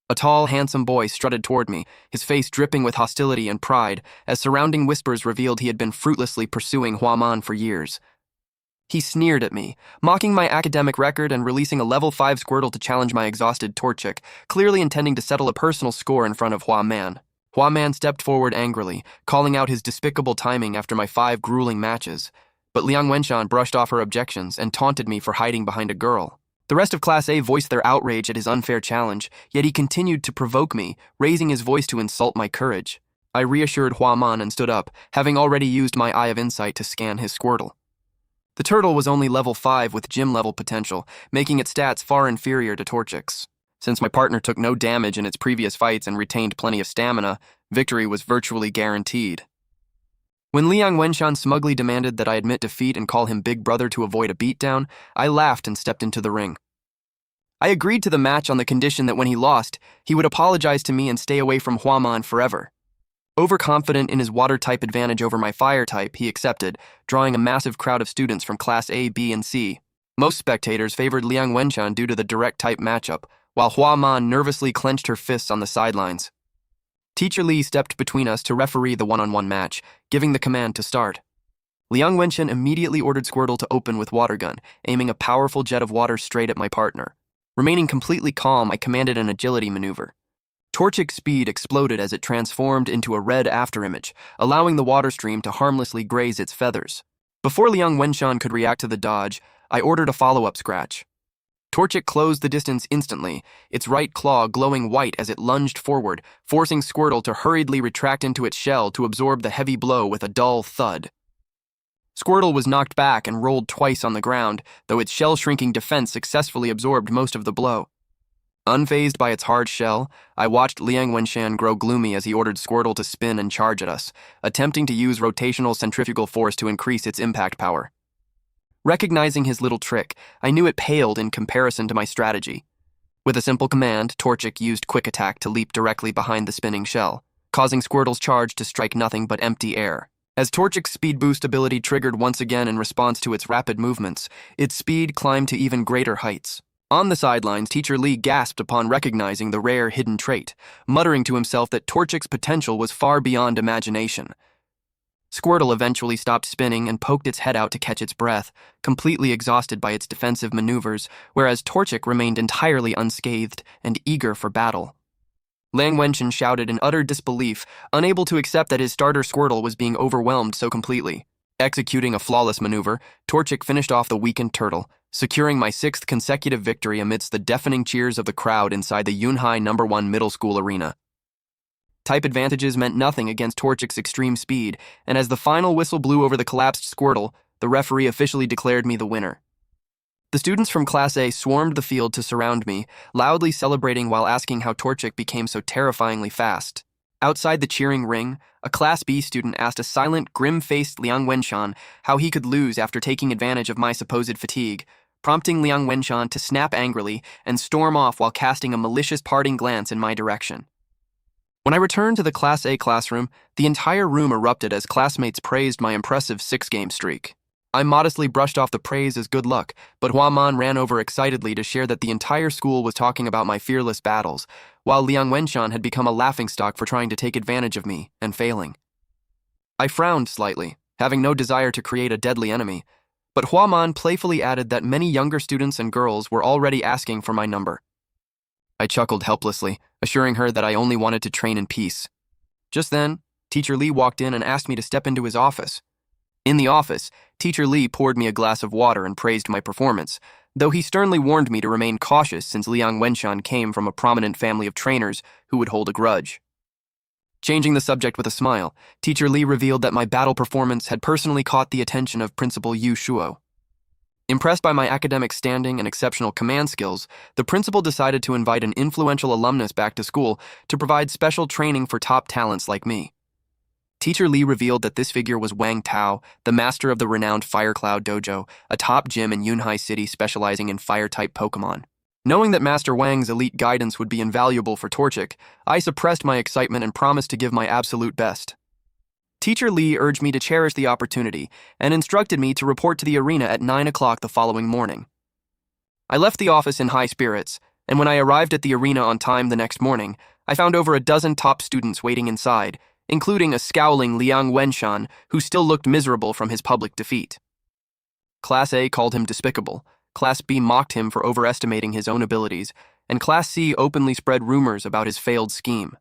A tall, handsome boy strutted toward me, his face dripping with hostility and pride, as surrounding whispers revealed he had been fruitlessly pursuing Hua Man for years. He sneered at me, mocking my academic record and releasing a level 5 Squirtle to challenge my exhausted Torchic, clearly intending to settle a personal score in front of Hua Man. Hua Man stepped forward angrily, calling out his despicable timing after my 5 grueling matches. But Liang Wenshan brushed off her objections and taunted me for hiding behind a girl. The rest of Class A voiced their outrage at his unfair challenge, yet he continued to provoke me, raising his voice to insult my courage. I reassured Hua Man and stood up, having already used my Eye of Insight to scan his Squirtle. The turtle was only level 5 with gym-level potential, making its stats far inferior to Torchic's. Since my partner took no damage in its previous fights and retained plenty of stamina, victory was virtually guaranteed. When Liang Wenshan smugly demanded that I admit defeat and call him Big Brother to avoid a beatdown, I laughed and stepped into the ring. I agreed to the match on the condition that when he lost, he would apologize to me and stay away from Hua Man forever. Overconfident in his water type advantage over my fire type, he accepted, drawing a massive crowd of students from Class A, B, and C. Most spectators favored Liang Wenqian due to the direct type matchup, while Hua Man nervously clenched her fists on the sidelines. Teacher Li stepped between us to referee the one-on-one match, giving the command to start. Liang Wenqian immediately ordered Squirtle to open with water gun, aiming a powerful jet of water straight at my partner. Remaining completely calm, I commanded an agility maneuver. Torchic's speed exploded as it transformed into a red afterimage, allowing the water stream to harmlessly graze its feathers. Before Liang Wenqian could react to the dodge, I ordered a follow-up scratch. Torchic closed the distance instantly, its right claw glowing white as it lunged forward, forcing Squirtle to hurriedly retract into its shell to absorb the heavy blow with a dull thud. Squirtle was knocked back and rolled twice on the ground, though its shell-shrinking defense successfully absorbed most of the blow. Unfazed by its hard shell, I watched Liang Wenqian grow gloomy as he ordered Squirtle to spin and charge at us, attempting to use rotational centrifugal force to increase its impact power. Recognizing his little trick, I knew it paled in comparison to my strategy. With a simple command, Torchic used Quick Attack to leap directly behind the spinning shell, causing Squirtle's charge to strike nothing but empty air. As Torchic's speed boost ability triggered once again in response to its rapid movements, its speed climbed to even greater heights. On the sidelines, Teacher Li gasped upon recognizing the rare hidden trait, muttering to himself that Torchic's potential was far beyond imagination. Squirtle eventually stopped spinning and poked its head out to catch its breath, completely exhausted by its defensive maneuvers, whereas Torchic remained entirely unscathed and eager for battle. Liang Wenqian shouted in utter disbelief, unable to accept that his starter Squirtle was being overwhelmed so completely. Executing a flawless maneuver, Torchic finished off the weakened turtle, securing my 6th consecutive victory amidst the deafening cheers of the crowd inside the Yunhai No. 1 middle school arena. Type advantages meant nothing against Torchic's extreme speed, and as the final whistle blew over the collapsed Squirtle, the referee officially declared me the winner. The students from Class A swarmed the field to surround me, loudly celebrating while asking how Torchic became so terrifyingly fast. Outside the cheering ring, a Class B student asked a silent, grim-faced Liang Wenqian how he could lose after taking advantage of my supposed fatigue, prompting Liang Wenqian to snap angrily and storm off while casting a malicious parting glance in my direction. When I returned to the Class A classroom, the entire room erupted as classmates praised my impressive 6-game streak. I modestly brushed off the praise as good luck, but Hua Man ran over excitedly to share that the entire school was talking about my fearless battles, while Liang Wenqian had become a laughingstock for trying to take advantage of me and failing. I frowned slightly, having no desire to create a deadly enemy, but Hua Man playfully added that many younger students and girls were already asking for my number. I chuckled helplessly, assuring her that I only wanted to train in peace. Just then, Teacher Li walked in and asked me to step into his office. In the office, Teacher Li poured me a glass of water and praised my performance, though he sternly warned me to remain cautious since Liang Wenqian came from a prominent family of trainers who would hold a grudge. Changing the subject with a smile, Teacher Li revealed that my battle performance had personally caught the attention of Principal Yu Shuo. Impressed by my academic standing and exceptional command skills, the principal decided to invite an influential alumnus back to school to provide special training for top talents like me. Teacher Li revealed that this figure was Wang Tao, the master of the renowned Fire Cloud Dojo, a top gym in Yunhai City specializing in fire-type Pokémon. Knowing that Master Wang's elite guidance would be invaluable for Torchic, I suppressed my excitement and promised to give my absolute best. Teacher Li urged me to cherish the opportunity and instructed me to report to the arena at 9 o'clock the following morning. I left the office in high spirits, and when I arrived at the arena on time the next morning, I found over a dozen top students waiting inside, including a scowling Liang Wenqian who still looked miserable from his public defeat. Class A called him despicable, Class B mocked him for overestimating his own abilities, and Class C openly spread rumors about his failed scheme.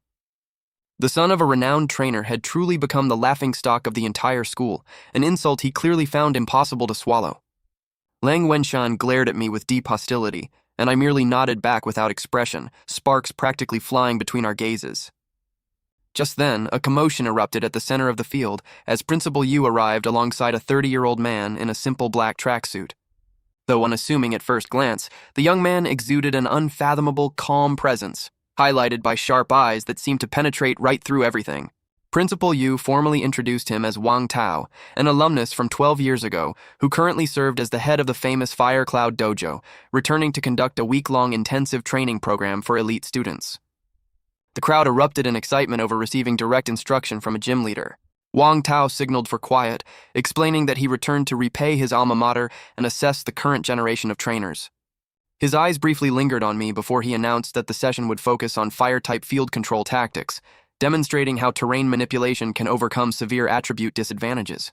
The son of a renowned trainer had truly become the laughingstock of the entire school, an insult he clearly found impossible to swallow. Liang Wenqian glared at me with deep hostility, and I merely nodded back without expression, sparks practically flying between our gazes. Just then, a commotion erupted at the center of the field as Principal Yu arrived alongside a 30-year-old man in a simple black tracksuit. Though unassuming at first glance, the young man exuded an unfathomable, calm presence, highlighted by sharp eyes that seemed to penetrate right through everything. Principal Yu formally introduced him as Wang Tao, an alumnus from 12 years ago, who currently served as the head of the famous Fire Cloud Dojo, returning to conduct a week-long intensive training program for elite students. The crowd erupted in excitement over receiving direct instruction from a gym leader. Wang Tao signaled for quiet, explaining that he returned to repay his alma mater and assess the current generation of trainers. His eyes briefly lingered on me before he announced that the session would focus on fire-type field control tactics, demonstrating how terrain manipulation can overcome severe attribute disadvantages.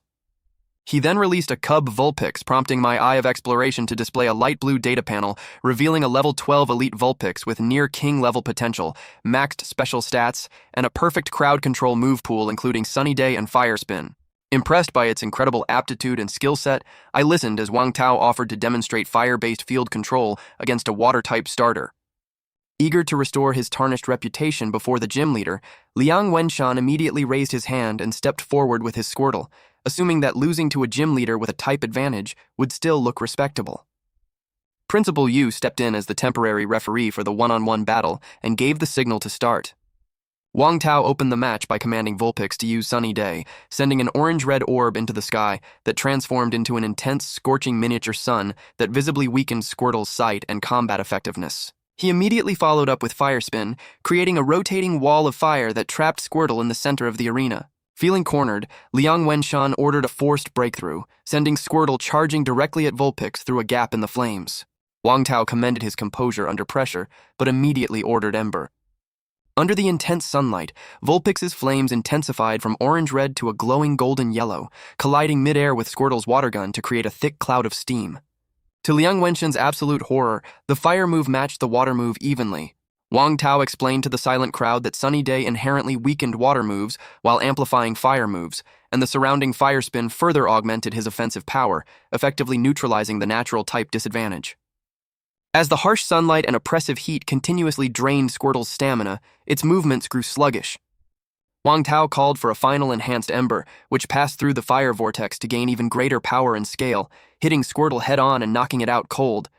He then released a cub Vulpix, prompting my eye of exploration to display a light blue data panel, revealing a level 12 elite Vulpix with near-king level potential, maxed special stats, and a perfect crowd control move pool including Sunny Day and Fire Spin. Impressed by its incredible aptitude and skill set, I listened as Wang Tao offered to demonstrate fire-based field control against a water-type starter. Eager to restore his tarnished reputation before the gym leader, Liang Wenshan immediately raised his hand and stepped forward with his Squirtle, assuming that losing to a gym leader with a type advantage would still look respectable. Principal Yu stepped in as the temporary referee for the one-on-one battle and gave the signal to start. Wang Tao opened the match by commanding Vulpix to use Sunny Day, sending an orange-red orb into the sky that transformed into an intense, scorching miniature sun that visibly weakened Squirtle's sight and combat effectiveness. He immediately followed up with Fire Spin, creating a rotating wall of fire that trapped Squirtle in the center of the arena. Feeling cornered, Liang Wenshan ordered a forced breakthrough, sending Squirtle charging directly at Vulpix through a gap in the flames. Wang Tao commended his composure under pressure, but immediately ordered Ember. Under the intense sunlight, Vulpix's flames intensified from orange-red to a glowing golden yellow, colliding mid-air with Squirtle's water gun to create a thick cloud of steam. To Liang Wenshan's absolute horror, the fire move matched the water move evenly. Wang Tao explained to the silent crowd that Sunny Day inherently weakened water moves while amplifying fire moves, and the surrounding fire spin further augmented his offensive power, effectively neutralizing the natural type disadvantage. As the harsh sunlight and oppressive heat continuously drained Squirtle's stamina, its movements grew sluggish. Wang Tao called for a final enhanced Ember, which passed through the fire vortex to gain even greater power and scale, hitting Squirtle head-on and knocking it out cold.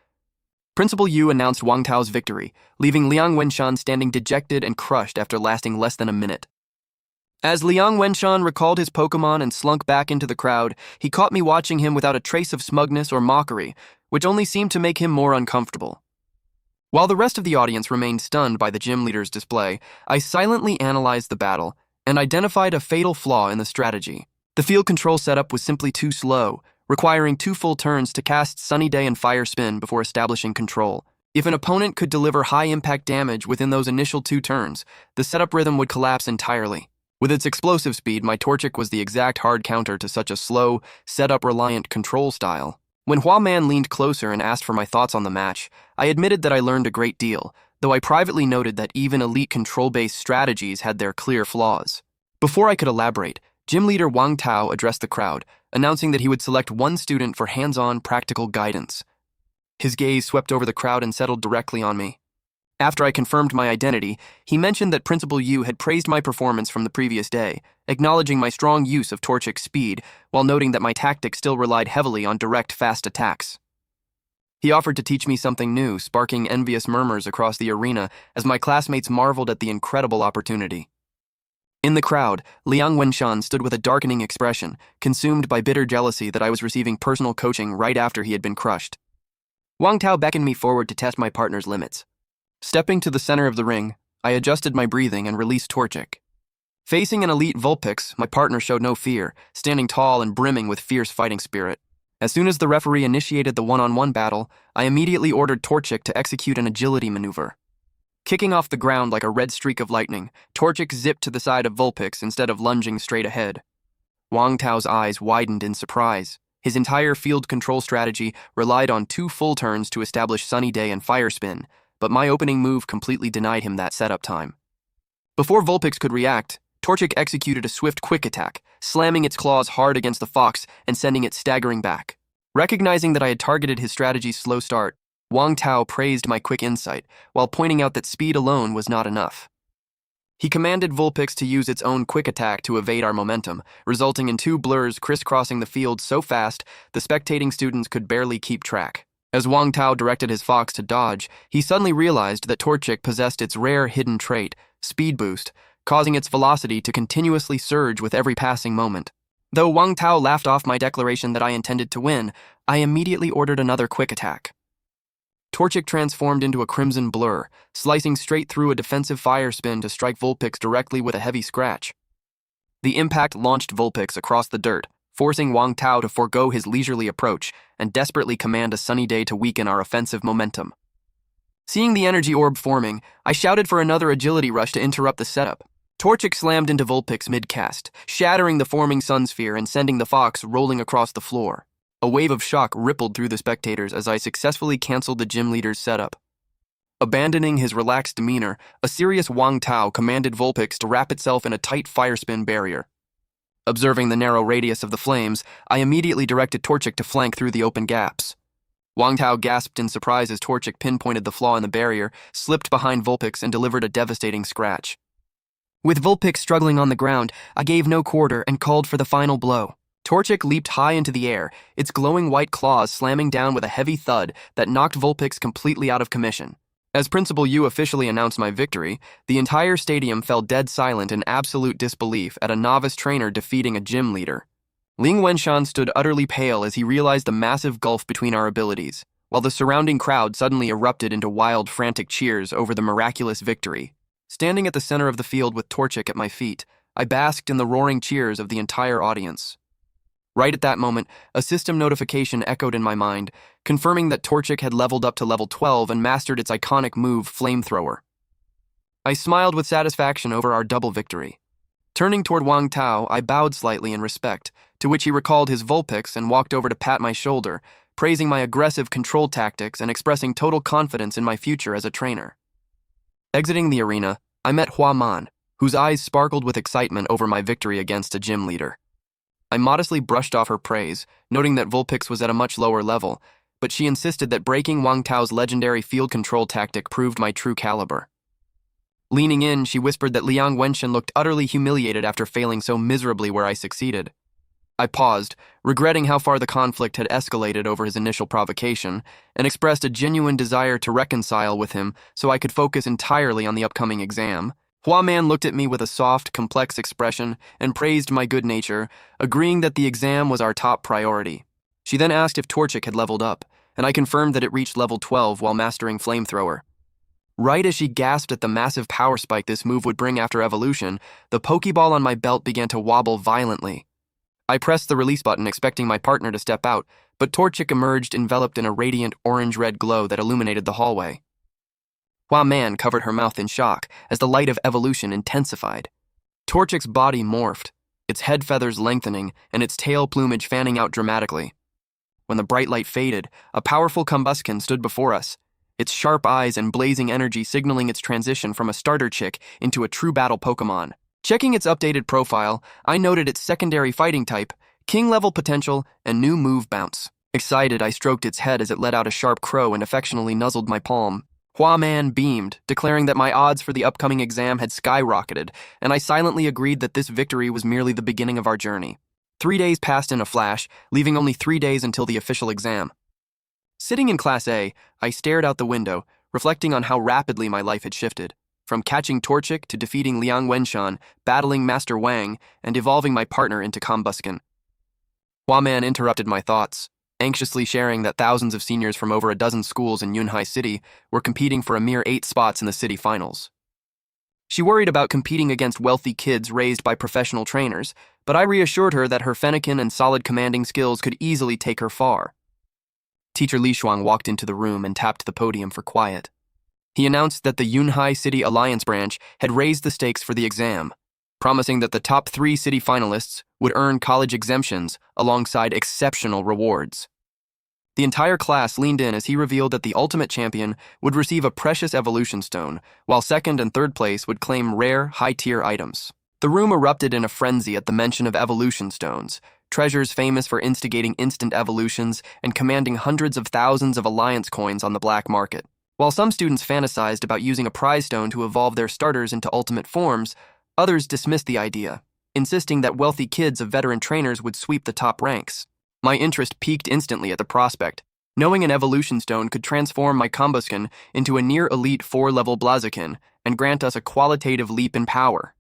Principal Yu announced Wang Tao's victory, leaving Liang Wenshan standing dejected and crushed after lasting less than a minute. As Liang Wenshan recalled his Pokémon and slunk back into the crowd, he caught me watching him without a trace of smugness or mockery, which only seemed to make him more uncomfortable. While the rest of the audience remained stunned by the gym leader's display, I silently analyzed the battle and identified a fatal flaw in the strategy. The field control setup was simply too slow, requiring 2 full turns to cast Sunny Day and Fire Spin before establishing control. If an opponent could deliver high-impact damage within those initial 2 turns, the setup rhythm would collapse entirely. With its explosive speed, my Torchic was the exact hard counter to such a slow, setup-reliant control style. When Hua Man leaned closer and asked for my thoughts on the match, I admitted that I learned a great deal, though I privately noted that even elite control-based strategies had their clear flaws. Before I could elaborate, Gym Leader Wang Tao addressed the crowd, announcing that he would select 1 student for hands-on practical guidance. His gaze swept over the crowd and settled directly on me. After I confirmed my identity, he mentioned that Principal Yu had praised my performance from the previous day, acknowledging my strong use of Torchic's speed, while noting that my tactics still relied heavily on direct, fast attacks. He offered to teach me something new, sparking envious murmurs across the arena as my classmates marveled at the incredible opportunity. In the crowd, Liang Wenshan stood with a darkening expression, consumed by bitter jealousy that I was receiving personal coaching right after he had been crushed. Wang Tao beckoned me forward to test my partner's limits. Stepping to the center of the ring, I adjusted my breathing and released Torchic. Facing an elite Vulpix, my partner showed no fear, standing tall and brimming with fierce fighting spirit. As soon as the referee initiated the one-on-one battle, I immediately ordered Torchic to execute an agility maneuver. Kicking off the ground like a red streak of lightning, Torchic zipped to the side of Vulpix instead of lunging straight ahead. Wang Tao's eyes widened in surprise. His entire field control strategy relied on 2 full turns to establish Sunny Day and Fire Spin, but my opening move completely denied him that setup time. Before Vulpix could react, Torchic executed a swift quick attack, slamming its claws hard against the fox and sending it staggering back. Recognizing that I had targeted his strategy's slow start, Wang Tao praised my quick insight, while pointing out that speed alone was not enough. He commanded Vulpix to use its own quick attack to evade our momentum, resulting in 2 blurs crisscrossing the field so fast the spectating students could barely keep track. As Wang Tao directed his fox to dodge, he suddenly realized that Torchic possessed its rare hidden trait, Speed Boost, causing its velocity to continuously surge with every passing moment. Though Wang Tao laughed off my declaration that I intended to win, I immediately ordered another quick attack. Torchic transformed into a crimson blur, slicing straight through a defensive fire spin to strike Vulpix directly with a heavy scratch. The impact launched Vulpix across the dirt, forcing Wang Tao to forego his leisurely approach and desperately command a sunny day to weaken our offensive momentum. Seeing the energy orb forming, I shouted for another agility rush to interrupt the setup. Torchic slammed into Vulpix mid-cast, shattering the forming sun sphere and sending the fox rolling across the floor. A wave of shock rippled through the spectators as I successfully canceled the gym leader's setup. Abandoning his relaxed demeanor, a serious Wang Tao commanded Vulpix to wrap itself in a tight fire spin barrier. Observing the narrow radius of the flames, I immediately directed Torchic to flank through the open gaps. Wang Tao gasped in surprise as Torchic pinpointed the flaw in the barrier, slipped behind Vulpix, and delivered a devastating scratch. With Vulpix struggling on the ground, I gave no quarter and called for the final blow. Torchic leaped high into the air, its glowing white claws slamming down with a heavy thud that knocked Vulpix completely out of commission. As Principal Yu officially announced my victory, the entire stadium fell dead silent in absolute disbelief at a novice trainer defeating a gym leader. Ling Wenshan stood utterly pale as he realized the massive gulf between our abilities, while the surrounding crowd suddenly erupted into wild, frantic cheers over the miraculous victory. Standing at the center of the field with Torchic at my feet, I basked in the roaring cheers of the entire audience. Right at that moment, a system notification echoed in my mind, confirming that Torchic had leveled up to level 12 and mastered its iconic move, Flamethrower. I smiled with satisfaction over our double victory. Turning toward Wang Tao, I bowed slightly in respect, to which he recalled his Vulpix and walked over to pat my shoulder, praising my aggressive control tactics and expressing total confidence in my future as a trainer. Exiting the arena, I met Hua Man, whose eyes sparkled with excitement over my victory against a gym leader. I modestly brushed off her praise, noting that Vulpix was at a much lower level, but she insisted that breaking Wang Tao's legendary field control tactic proved my true caliber. Leaning in, she whispered that Liang Wenshan looked utterly humiliated after failing so miserably where I succeeded. I paused, regretting how far the conflict had escalated over his initial provocation, and expressed a genuine desire to reconcile with him so I could focus entirely on the upcoming exam. Hua Man looked at me with a soft, complex expression and praised my good nature, agreeing that the exam was our top priority. She then asked if Torchic had leveled up, and I confirmed that it reached level 12 while mastering Flamethrower. Right as she gasped at the massive power spike this move would bring after evolution, the Pokeball on my belt began to wobble violently. I pressed the release button, expecting my partner to step out, but Torchic emerged enveloped in a radiant orange-red glow that illuminated the hallway. Hua Man covered her mouth in shock as the light of evolution intensified. Torchic's body morphed, its head feathers lengthening and its tail plumage fanning out dramatically. When the bright light faded, a powerful Combuskin stood before us, its sharp eyes and blazing energy signaling its transition from a starter chick into a true battle Pokémon. Checking its updated profile, I noted its secondary fighting type, king-level potential, and new move bounce. Excited, I stroked its head as it let out a sharp crow and affectionately nuzzled my palm. Hua Man beamed, declaring that my odds for the upcoming exam had skyrocketed, and I silently agreed that this victory was merely the beginning of our journey. 3 days passed in a flash, leaving only 3 days until the official exam. Sitting in Class A, I stared out the window, reflecting on how rapidly my life had shifted. From catching Torchic to defeating Liang Wenshan, battling Master Wang, and evolving my partner into Combuskin. Hua Man interrupted my thoughts, anxiously sharing that thousands of seniors from over a dozen schools in Yunhai City were competing for a mere 8 spots in the city finals. She worried about competing against wealthy kids raised by professional trainers, but I reassured her that her Fennekin and solid commanding skills could easily take her far. Teacher Li Shuang walked into the room and tapped the podium for quiet. He announced that the Yunhai City Alliance branch had raised the stakes for the exam, promising that the top 3 city finalists would earn college exemptions alongside exceptional rewards. The entire class leaned in as he revealed that the ultimate champion would receive a precious evolution stone, while second and third place would claim rare, high-tier items. The room erupted in a frenzy at the mention of evolution stones, treasures famous for instigating instant evolutions and commanding hundreds of thousands of alliance coins on the black market. While some students fantasized about using a prize stone to evolve their starters into ultimate forms, others dismissed the idea, insisting that wealthy kids of veteran trainers would sweep the top ranks. My interest piqued instantly at the prospect, knowing an evolution stone could transform my Combuskin into a near-elite 4-level Blaziken and grant us a qualitative leap in power.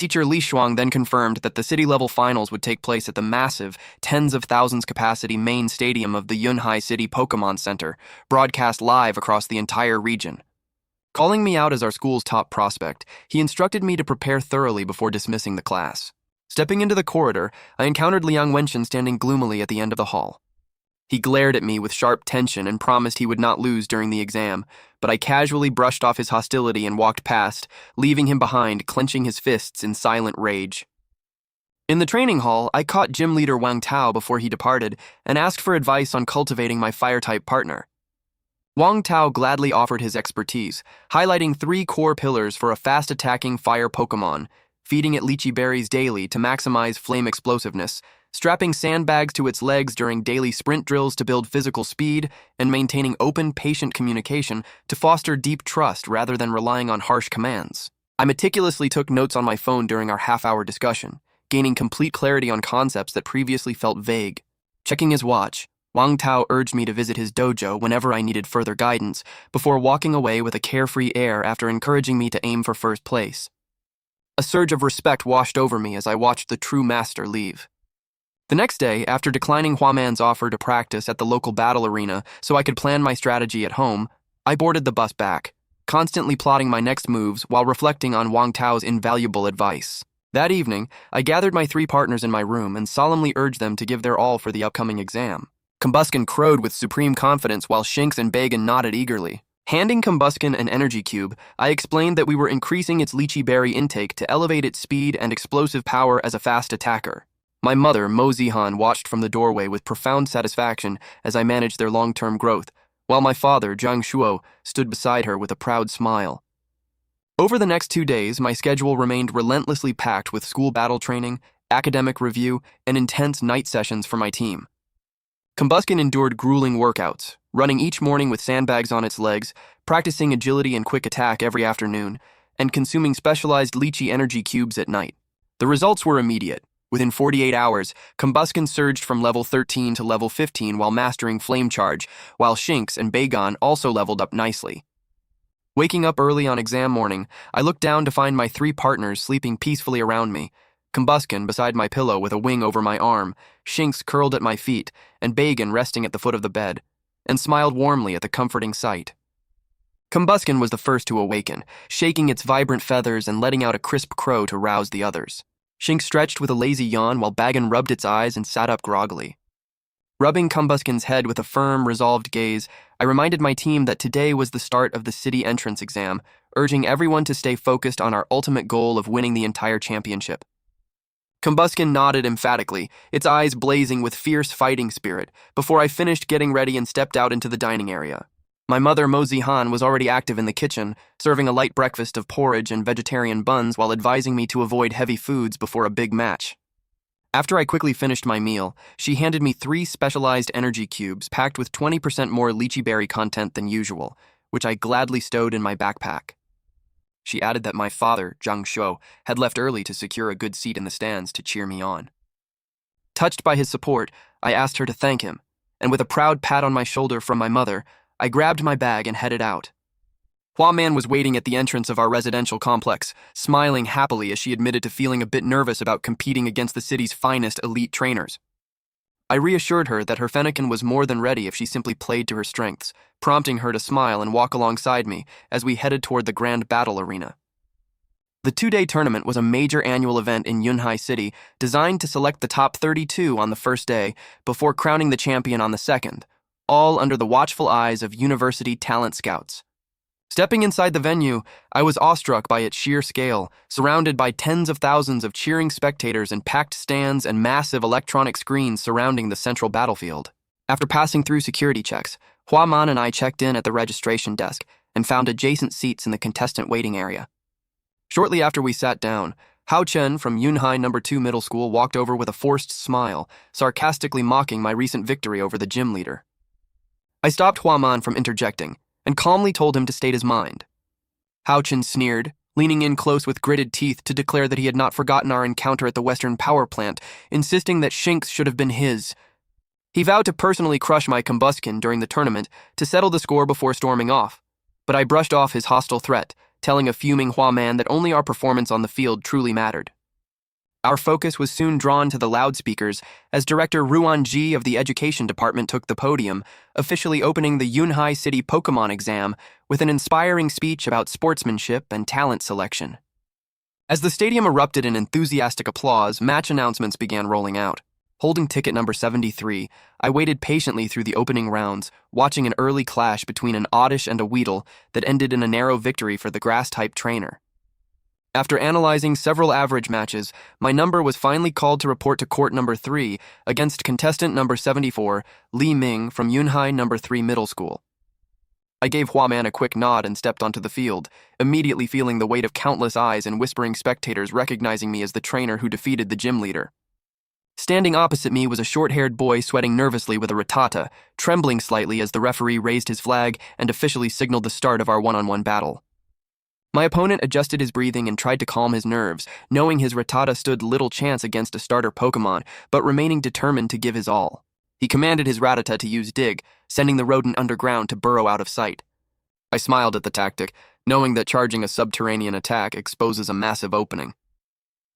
Teacher Li Shuang then confirmed that the city-level finals would take place at the massive, tens of thousands capacity main stadium of the Yunhai City Pokémon Center, broadcast live across the entire region. Calling me out as our school's top prospect, he instructed me to prepare thoroughly before dismissing the class. Stepping into the corridor, I encountered Liang Wenchen standing gloomily at the end of the hall. He glared at me with sharp tension and promised he would not lose during the exam, but I casually brushed off his hostility and walked past, leaving him behind, clenching his fists in silent rage. In the training hall, I caught gym leader Wang Tao before he departed and asked for advice on cultivating my fire-type partner. Wang Tao gladly offered his expertise, highlighting 3 core pillars for a fast-attacking fire Pokémon: feeding it lychee berries daily to maximize flame explosiveness, strapping sandbags to its legs during daily sprint drills to build physical speed, and maintaining open, patient communication to foster deep trust rather than relying on harsh commands. I meticulously took notes on my phone during our half-hour discussion, gaining complete clarity on concepts that previously felt vague. Checking his watch, Wang Tao urged me to visit his dojo whenever I needed further guidance, before walking away with a carefree air after encouraging me to aim for first place. A surge of respect washed over me as I watched the true master leave. The next day, after declining Huaman's offer to practice at the local battle arena so I could plan my strategy at home, I boarded the bus back, constantly plotting my next moves while reflecting on Wang Tao's invaluable advice. That evening, I gathered my 3 partners in my room and solemnly urged them to give their all for the upcoming exam. Combuskin crowed with supreme confidence while Shinx and Bagan nodded eagerly. Handing Combuskin an energy cube, I explained that we were increasing its lychee berry intake to elevate its speed and explosive power as a fast attacker. My mother, Mo Zihan, watched from the doorway with profound satisfaction as I managed their long-term growth, while my father, Zhang Shuo, stood beside her with a proud smile. Over the next 2 days, my schedule remained relentlessly packed with school battle training, academic review, and intense night sessions for my team. Combuskin endured grueling workouts, running each morning with sandbags on its legs, practicing agility and quick attack every afternoon, and consuming specialized lychee energy cubes at night. The results were immediate. Within 48 hours, Combuskin surged from level 13 to level 15 while mastering Flame Charge, while Shinx and Bagon also leveled up nicely. Waking up early on exam morning, I looked down to find my 3 partners sleeping peacefully around me, Combuskin beside my pillow with a wing over my arm, Shinx curled at my feet, and Bagon resting at the foot of the bed, and smiled warmly at the comforting sight. Combuskin was the first to awaken, shaking its vibrant feathers and letting out a crisp crow to rouse the others. Shinx stretched with a lazy yawn while Bagon rubbed its eyes and sat up groggily. Rubbing Combuskin's head with a firm, resolved gaze, I reminded my team that today was the start of the city entrance exam, urging everyone to stay focused on our ultimate goal of winning the entire championship. Combuskin nodded emphatically, its eyes blazing with fierce fighting spirit, before I finished getting ready and stepped out into the dining area. My mother, Mo Zihan, was already active in the kitchen, serving a light breakfast of porridge and vegetarian buns while advising me to avoid heavy foods before a big match. After I quickly finished my meal, she handed me 3 specialized energy cubes packed with 20% more lychee berry content than usual, which I gladly stowed in my backpack. She added that my father, Zhang Shuo, had left early to secure a good seat in the stands to cheer me on. Touched by his support, I asked her to thank him, and with a proud pat on my shoulder from my mother, I grabbed my bag and headed out. Huaman was waiting at the entrance of our residential complex, smiling happily as she admitted to feeling a bit nervous about competing against the city's finest elite trainers. I reassured her that her Fennekin was more than ready if she simply played to her strengths, prompting her to smile and walk alongside me as we headed toward the grand battle arena. The 2-day tournament was a major annual event in Yunhai City designed to select the top 32 on the first day before crowning the champion on the second, all under the watchful eyes of university talent scouts. Stepping inside the venue, I was awestruck by its sheer scale, surrounded by tens of thousands of cheering spectators in packed stands and massive electronic screens surrounding the central battlefield. After passing through security checks, Huaman and I checked in at the registration desk and found adjacent seats in the contestant waiting area. Shortly after we sat down, Hao Chen from Yunhai No. 2 Middle School walked over with a forced smile, sarcastically mocking my recent victory over the gym leader. I stopped Huaman from interjecting, and calmly told him to state his mind. Hao Chen sneered, leaning in close with gritted teeth to declare that he had not forgotten our encounter at the Western Power Plant, insisting that Shinx should have been his. He vowed to personally crush my Combuskin during the tournament to settle the score before storming off, but I brushed off his hostile threat, telling a fuming Hua Man that only our performance on the field truly mattered. Our focus was soon drawn to the loudspeakers as Director Ruan Ji of the Education Department took the podium, officially opening the Yunhai City Pokémon exam with an inspiring speech about sportsmanship and talent selection. As the stadium erupted in enthusiastic applause, match announcements began rolling out. Holding ticket number 73, I waited patiently through the opening rounds, watching an early clash between an Oddish and a Weedle that ended in a narrow victory for the grass-type trainer. After analyzing several average matches, my number was finally called to report to court number 3 against contestant number 74, Li Ming from Yunhai number 3 Middle School. I gave Hua Man a quick nod and stepped onto the field, immediately feeling the weight of countless eyes and whispering spectators recognizing me as the trainer who defeated the gym leader. Standing opposite me was a short-haired boy sweating nervously with a Rattata, trembling slightly as the referee raised his flag and officially signaled the start of our one-on-one battle. My opponent adjusted his breathing and tried to calm his nerves, knowing his Rattata stood little chance against a starter Pokémon, but remaining determined to give his all. He commanded his Rattata to use Dig, sending the rodent underground to burrow out of sight. I smiled at the tactic, knowing that charging a subterranean attack exposes a massive opening.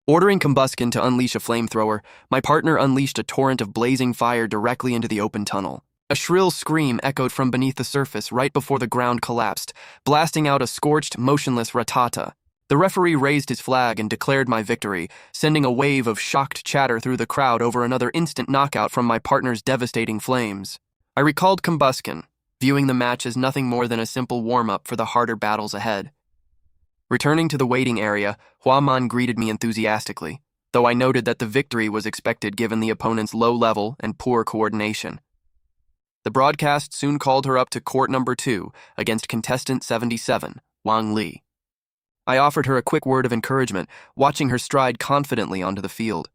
Ordering Combuskin to unleash a flamethrower, my partner unleashed a torrent of blazing fire directly into the open tunnel. A shrill scream echoed from beneath the surface right before the ground collapsed, blasting out a scorched, motionless Rattata. The referee raised his flag and declared my victory, sending a wave of shocked chatter through the crowd over another instant knockout from my partner's devastating flames. I recalled Combuskin, viewing the match as nothing more than a simple warm-up for the harder battles ahead. Returning to the waiting area, Hua Man greeted me enthusiastically, though I noted that the victory was expected given the opponent's low level and poor coordination. The broadcast soon called her up to court number 2 against contestant 77, Wang Li. I offered her a quick word of encouragement, watching her stride confidently onto the field.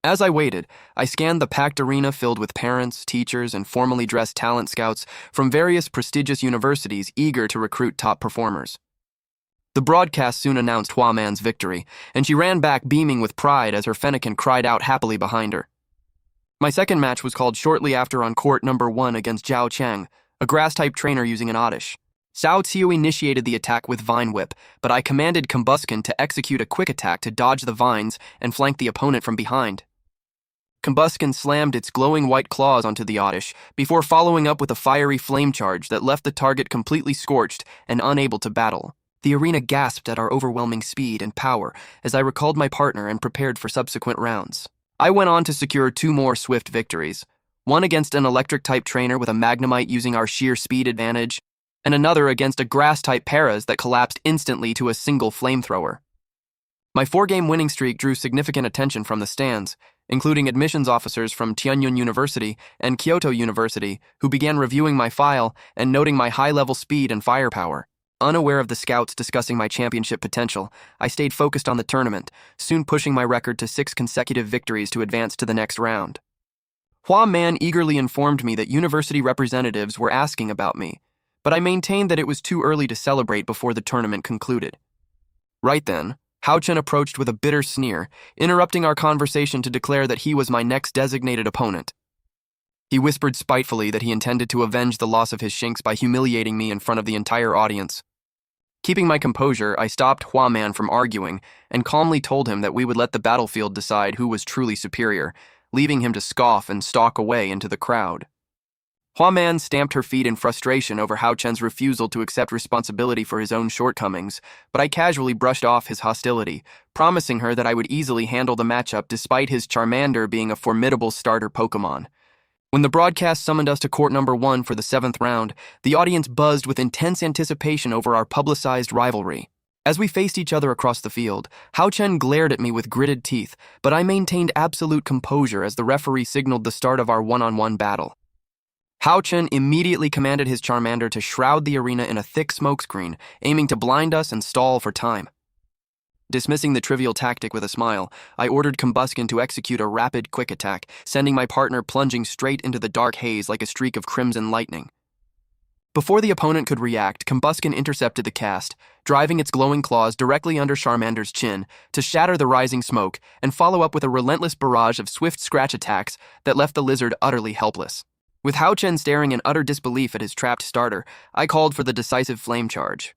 As I waited, I scanned the packed arena filled with parents, teachers, and formally dressed talent scouts from various prestigious universities eager to recruit top performers. The broadcast soon announced Hua Man's victory, and she ran back beaming with pride as her Fennekin cried out happily behind her. My second match was called shortly after on court number 1 against Zhao Cheng, a grass-type trainer using an Oddish. Cao Xiu initiated the attack with Vine Whip, but I commanded Combuskin to execute a quick attack to dodge the vines and flank the opponent from behind. Combuskin slammed its glowing white claws onto the Oddish before following up with a fiery flame charge that left the target completely scorched and unable to battle. The arena gasped at our overwhelming speed and power as I recalled my partner and prepared for subsequent rounds. I went on to secure 2 more swift victories, one against an electric-type trainer with a Magnemite using our sheer speed advantage, and another against a grass-type Paras that collapsed instantly to a single flamethrower. My 4-game winning streak drew significant attention from the stands, including admissions officers from Tianyun University and Kyoto University, who began reviewing my file and noting my high-level speed and firepower. Unaware of the scouts discussing my championship potential, I stayed focused on the tournament, soon pushing my record to 6 consecutive victories to advance to the next round. Hua Man eagerly informed me that university representatives were asking about me, but I maintained that it was too early to celebrate before the tournament concluded. Right then, Hao Chen approached with a bitter sneer, interrupting our conversation to declare that he was my next designated opponent. He whispered spitefully that he intended to avenge the loss of his Shinx by humiliating me in front of the entire audience. Keeping my composure, I stopped Hua Man from arguing and calmly told him that we would let the battlefield decide who was truly superior, leaving him to scoff and stalk away into the crowd. Hua Man stamped her feet in frustration over Hao Chen's refusal to accept responsibility for his own shortcomings, but I casually brushed off his hostility, promising her that I would easily handle the matchup despite his Charmander being a formidable starter Pokémon. When the broadcast summoned us to court number 1 for the 7th round, the audience buzzed with intense anticipation over our publicized rivalry. As we faced each other across the field, Hao Chen glared at me with gritted teeth, but I maintained absolute composure as the referee signaled the start of our one-on-one battle. Hao Chen immediately commanded his Charmander to shroud the arena in a thick smokescreen, aiming to blind us and stall for time. Dismissing the trivial tactic with a smile, I ordered Combuskin to execute a rapid, quick attack, sending my partner plunging straight into the dark haze like a streak of crimson lightning. Before the opponent could react, Combuskin intercepted the cast, driving its glowing claws directly under Charmander's chin to shatter the rising smoke and follow up with a relentless barrage of swift scratch attacks that left the lizard utterly helpless. With Hao Chen staring in utter disbelief at his trapped starter, I called for the decisive flame charge.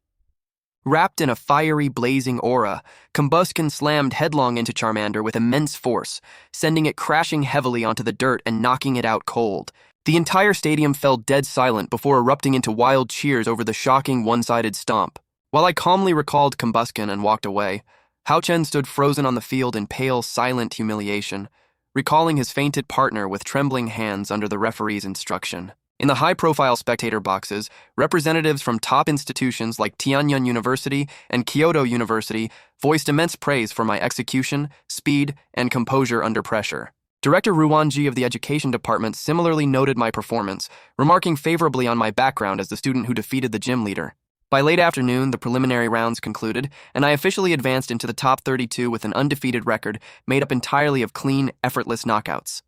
Wrapped in a fiery, blazing aura, Combusken slammed headlong into Charmander with immense force, sending it crashing heavily onto the dirt and knocking it out cold. The entire stadium fell dead silent before erupting into wild cheers over the shocking one-sided stomp. While I calmly recalled Combusken and walked away, Hao Chen stood frozen on the field in pale, silent humiliation, recalling his fainted partner with trembling hands under the referee's instruction. In the high-profile spectator boxes, representatives from top institutions like Tianyang University and Kyoto University voiced immense praise for my execution, speed, and composure under pressure. Director Ruanji of the Education Department similarly noted my performance, remarking favorably on my background as the student who defeated the gym leader. By late afternoon, the preliminary rounds concluded, and I officially advanced into the top 32 with an undefeated record made up entirely of clean, effortless knockouts.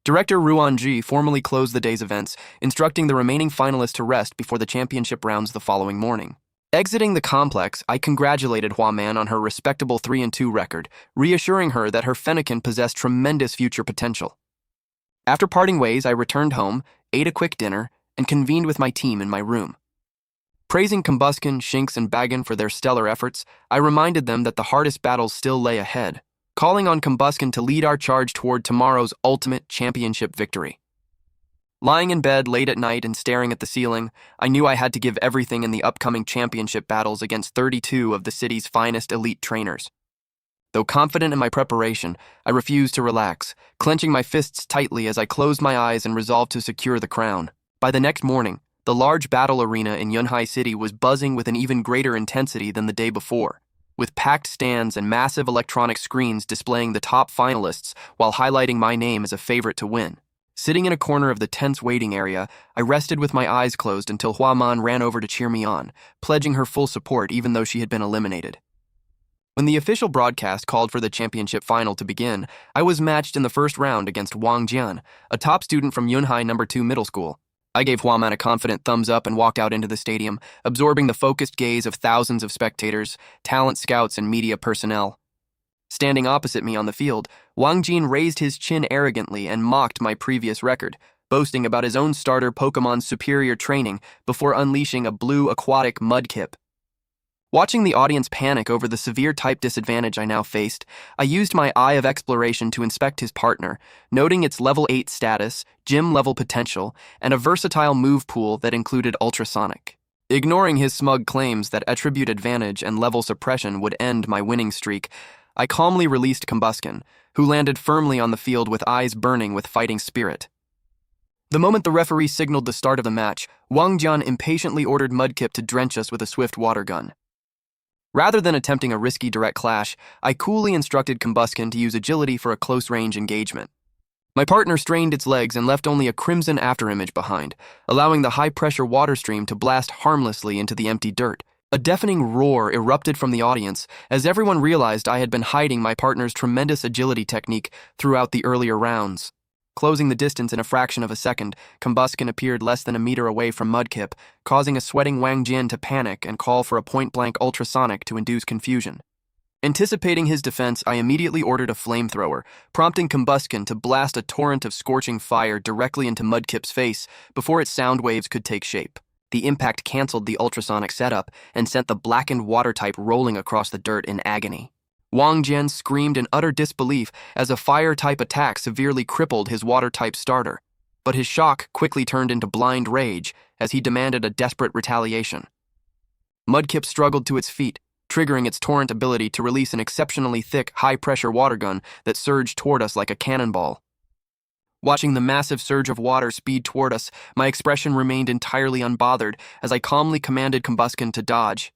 Director Ruanji formally closed the day's events, instructing the remaining finalists to rest before the championship rounds the following morning. Exiting the complex, I congratulated Hua Man on her respectable 3-2 record, reassuring her that her Fennekin possessed tremendous future potential. After parting ways, I returned home, ate a quick dinner, and convened with my team in my room. Praising Combusken, Shinx, and Bagan for their stellar efforts, I reminded them that the hardest battles still lay ahead, calling on Combusken to lead our charge toward tomorrow's ultimate championship victory. Lying in bed late at night and staring at the ceiling, I knew I had to give everything in the upcoming championship battles against 32 of the city's finest elite trainers. Though confident in my preparation, I refused to relax, clenching my fists tightly as I closed my eyes and resolved to secure the crown. By the next morning, the large battle arena in Yunhai City was buzzing with an even greater intensity than the day before, with packed stands and massive electronic screens displaying the top finalists while highlighting my name as a favorite to win. Sitting in a corner of the tense waiting area, I rested with my eyes closed until Hua Man ran over to cheer me on, pledging her full support even though she had been eliminated. When the official broadcast called for the championship final to begin, I was matched in the first round against Wang Jian, a top student from Yunhai No. 2 Middle School. I gave Hua Man a confident thumbs up and walked out into the stadium, absorbing the focused gaze of thousands of spectators, talent scouts, and media personnel. Standing opposite me on the field, Wang Jin raised his chin arrogantly and mocked my previous record, boasting about his own starter Pokemon's superior training before unleashing a blue aquatic mudkip. Watching the audience panic over the severe type disadvantage I now faced, I used my eye of exploration to inspect his partner, noting its level 8 status, gym level potential, and a versatile move pool that included ultrasonic. Ignoring his smug claims that attribute advantage and level suppression would end my winning streak, I calmly released Combusken, who landed firmly on the field with eyes burning with fighting spirit. The moment the referee signaled the start of the match, Wang Jian impatiently ordered Mudkip to drench us with a swift water gun. Rather than attempting a risky direct clash, I coolly instructed Combusken to use agility for a close-range engagement. My partner strained its legs and left only a crimson afterimage behind, allowing the high-pressure water stream to blast harmlessly into the empty dirt. A deafening roar erupted from the audience as everyone realized I had been hiding my partner's tremendous agility technique throughout the earlier rounds. Closing the distance in a fraction of a second, Combusken appeared less than a meter away from Mudkip, causing a sweating Wang Jian to panic and call for a point-blank ultrasonic to induce confusion. Anticipating his defense, I immediately ordered a flamethrower, prompting Combusken to blast a torrent of scorching fire directly into Mudkip's face before its sound waves could take shape. The impact canceled the ultrasonic setup and sent the blackened water type rolling across the dirt in agony. Wang Jian screamed in utter disbelief as a fire-type attack severely crippled his water-type starter, but his shock quickly turned into blind rage as he demanded a desperate retaliation. Mudkip struggled to its feet, triggering its torrent ability to release an exceptionally thick, high-pressure water gun that surged toward us like a cannonball. Watching the massive surge of water speed toward us, my expression remained entirely unbothered as I calmly commanded Combusken to dodge.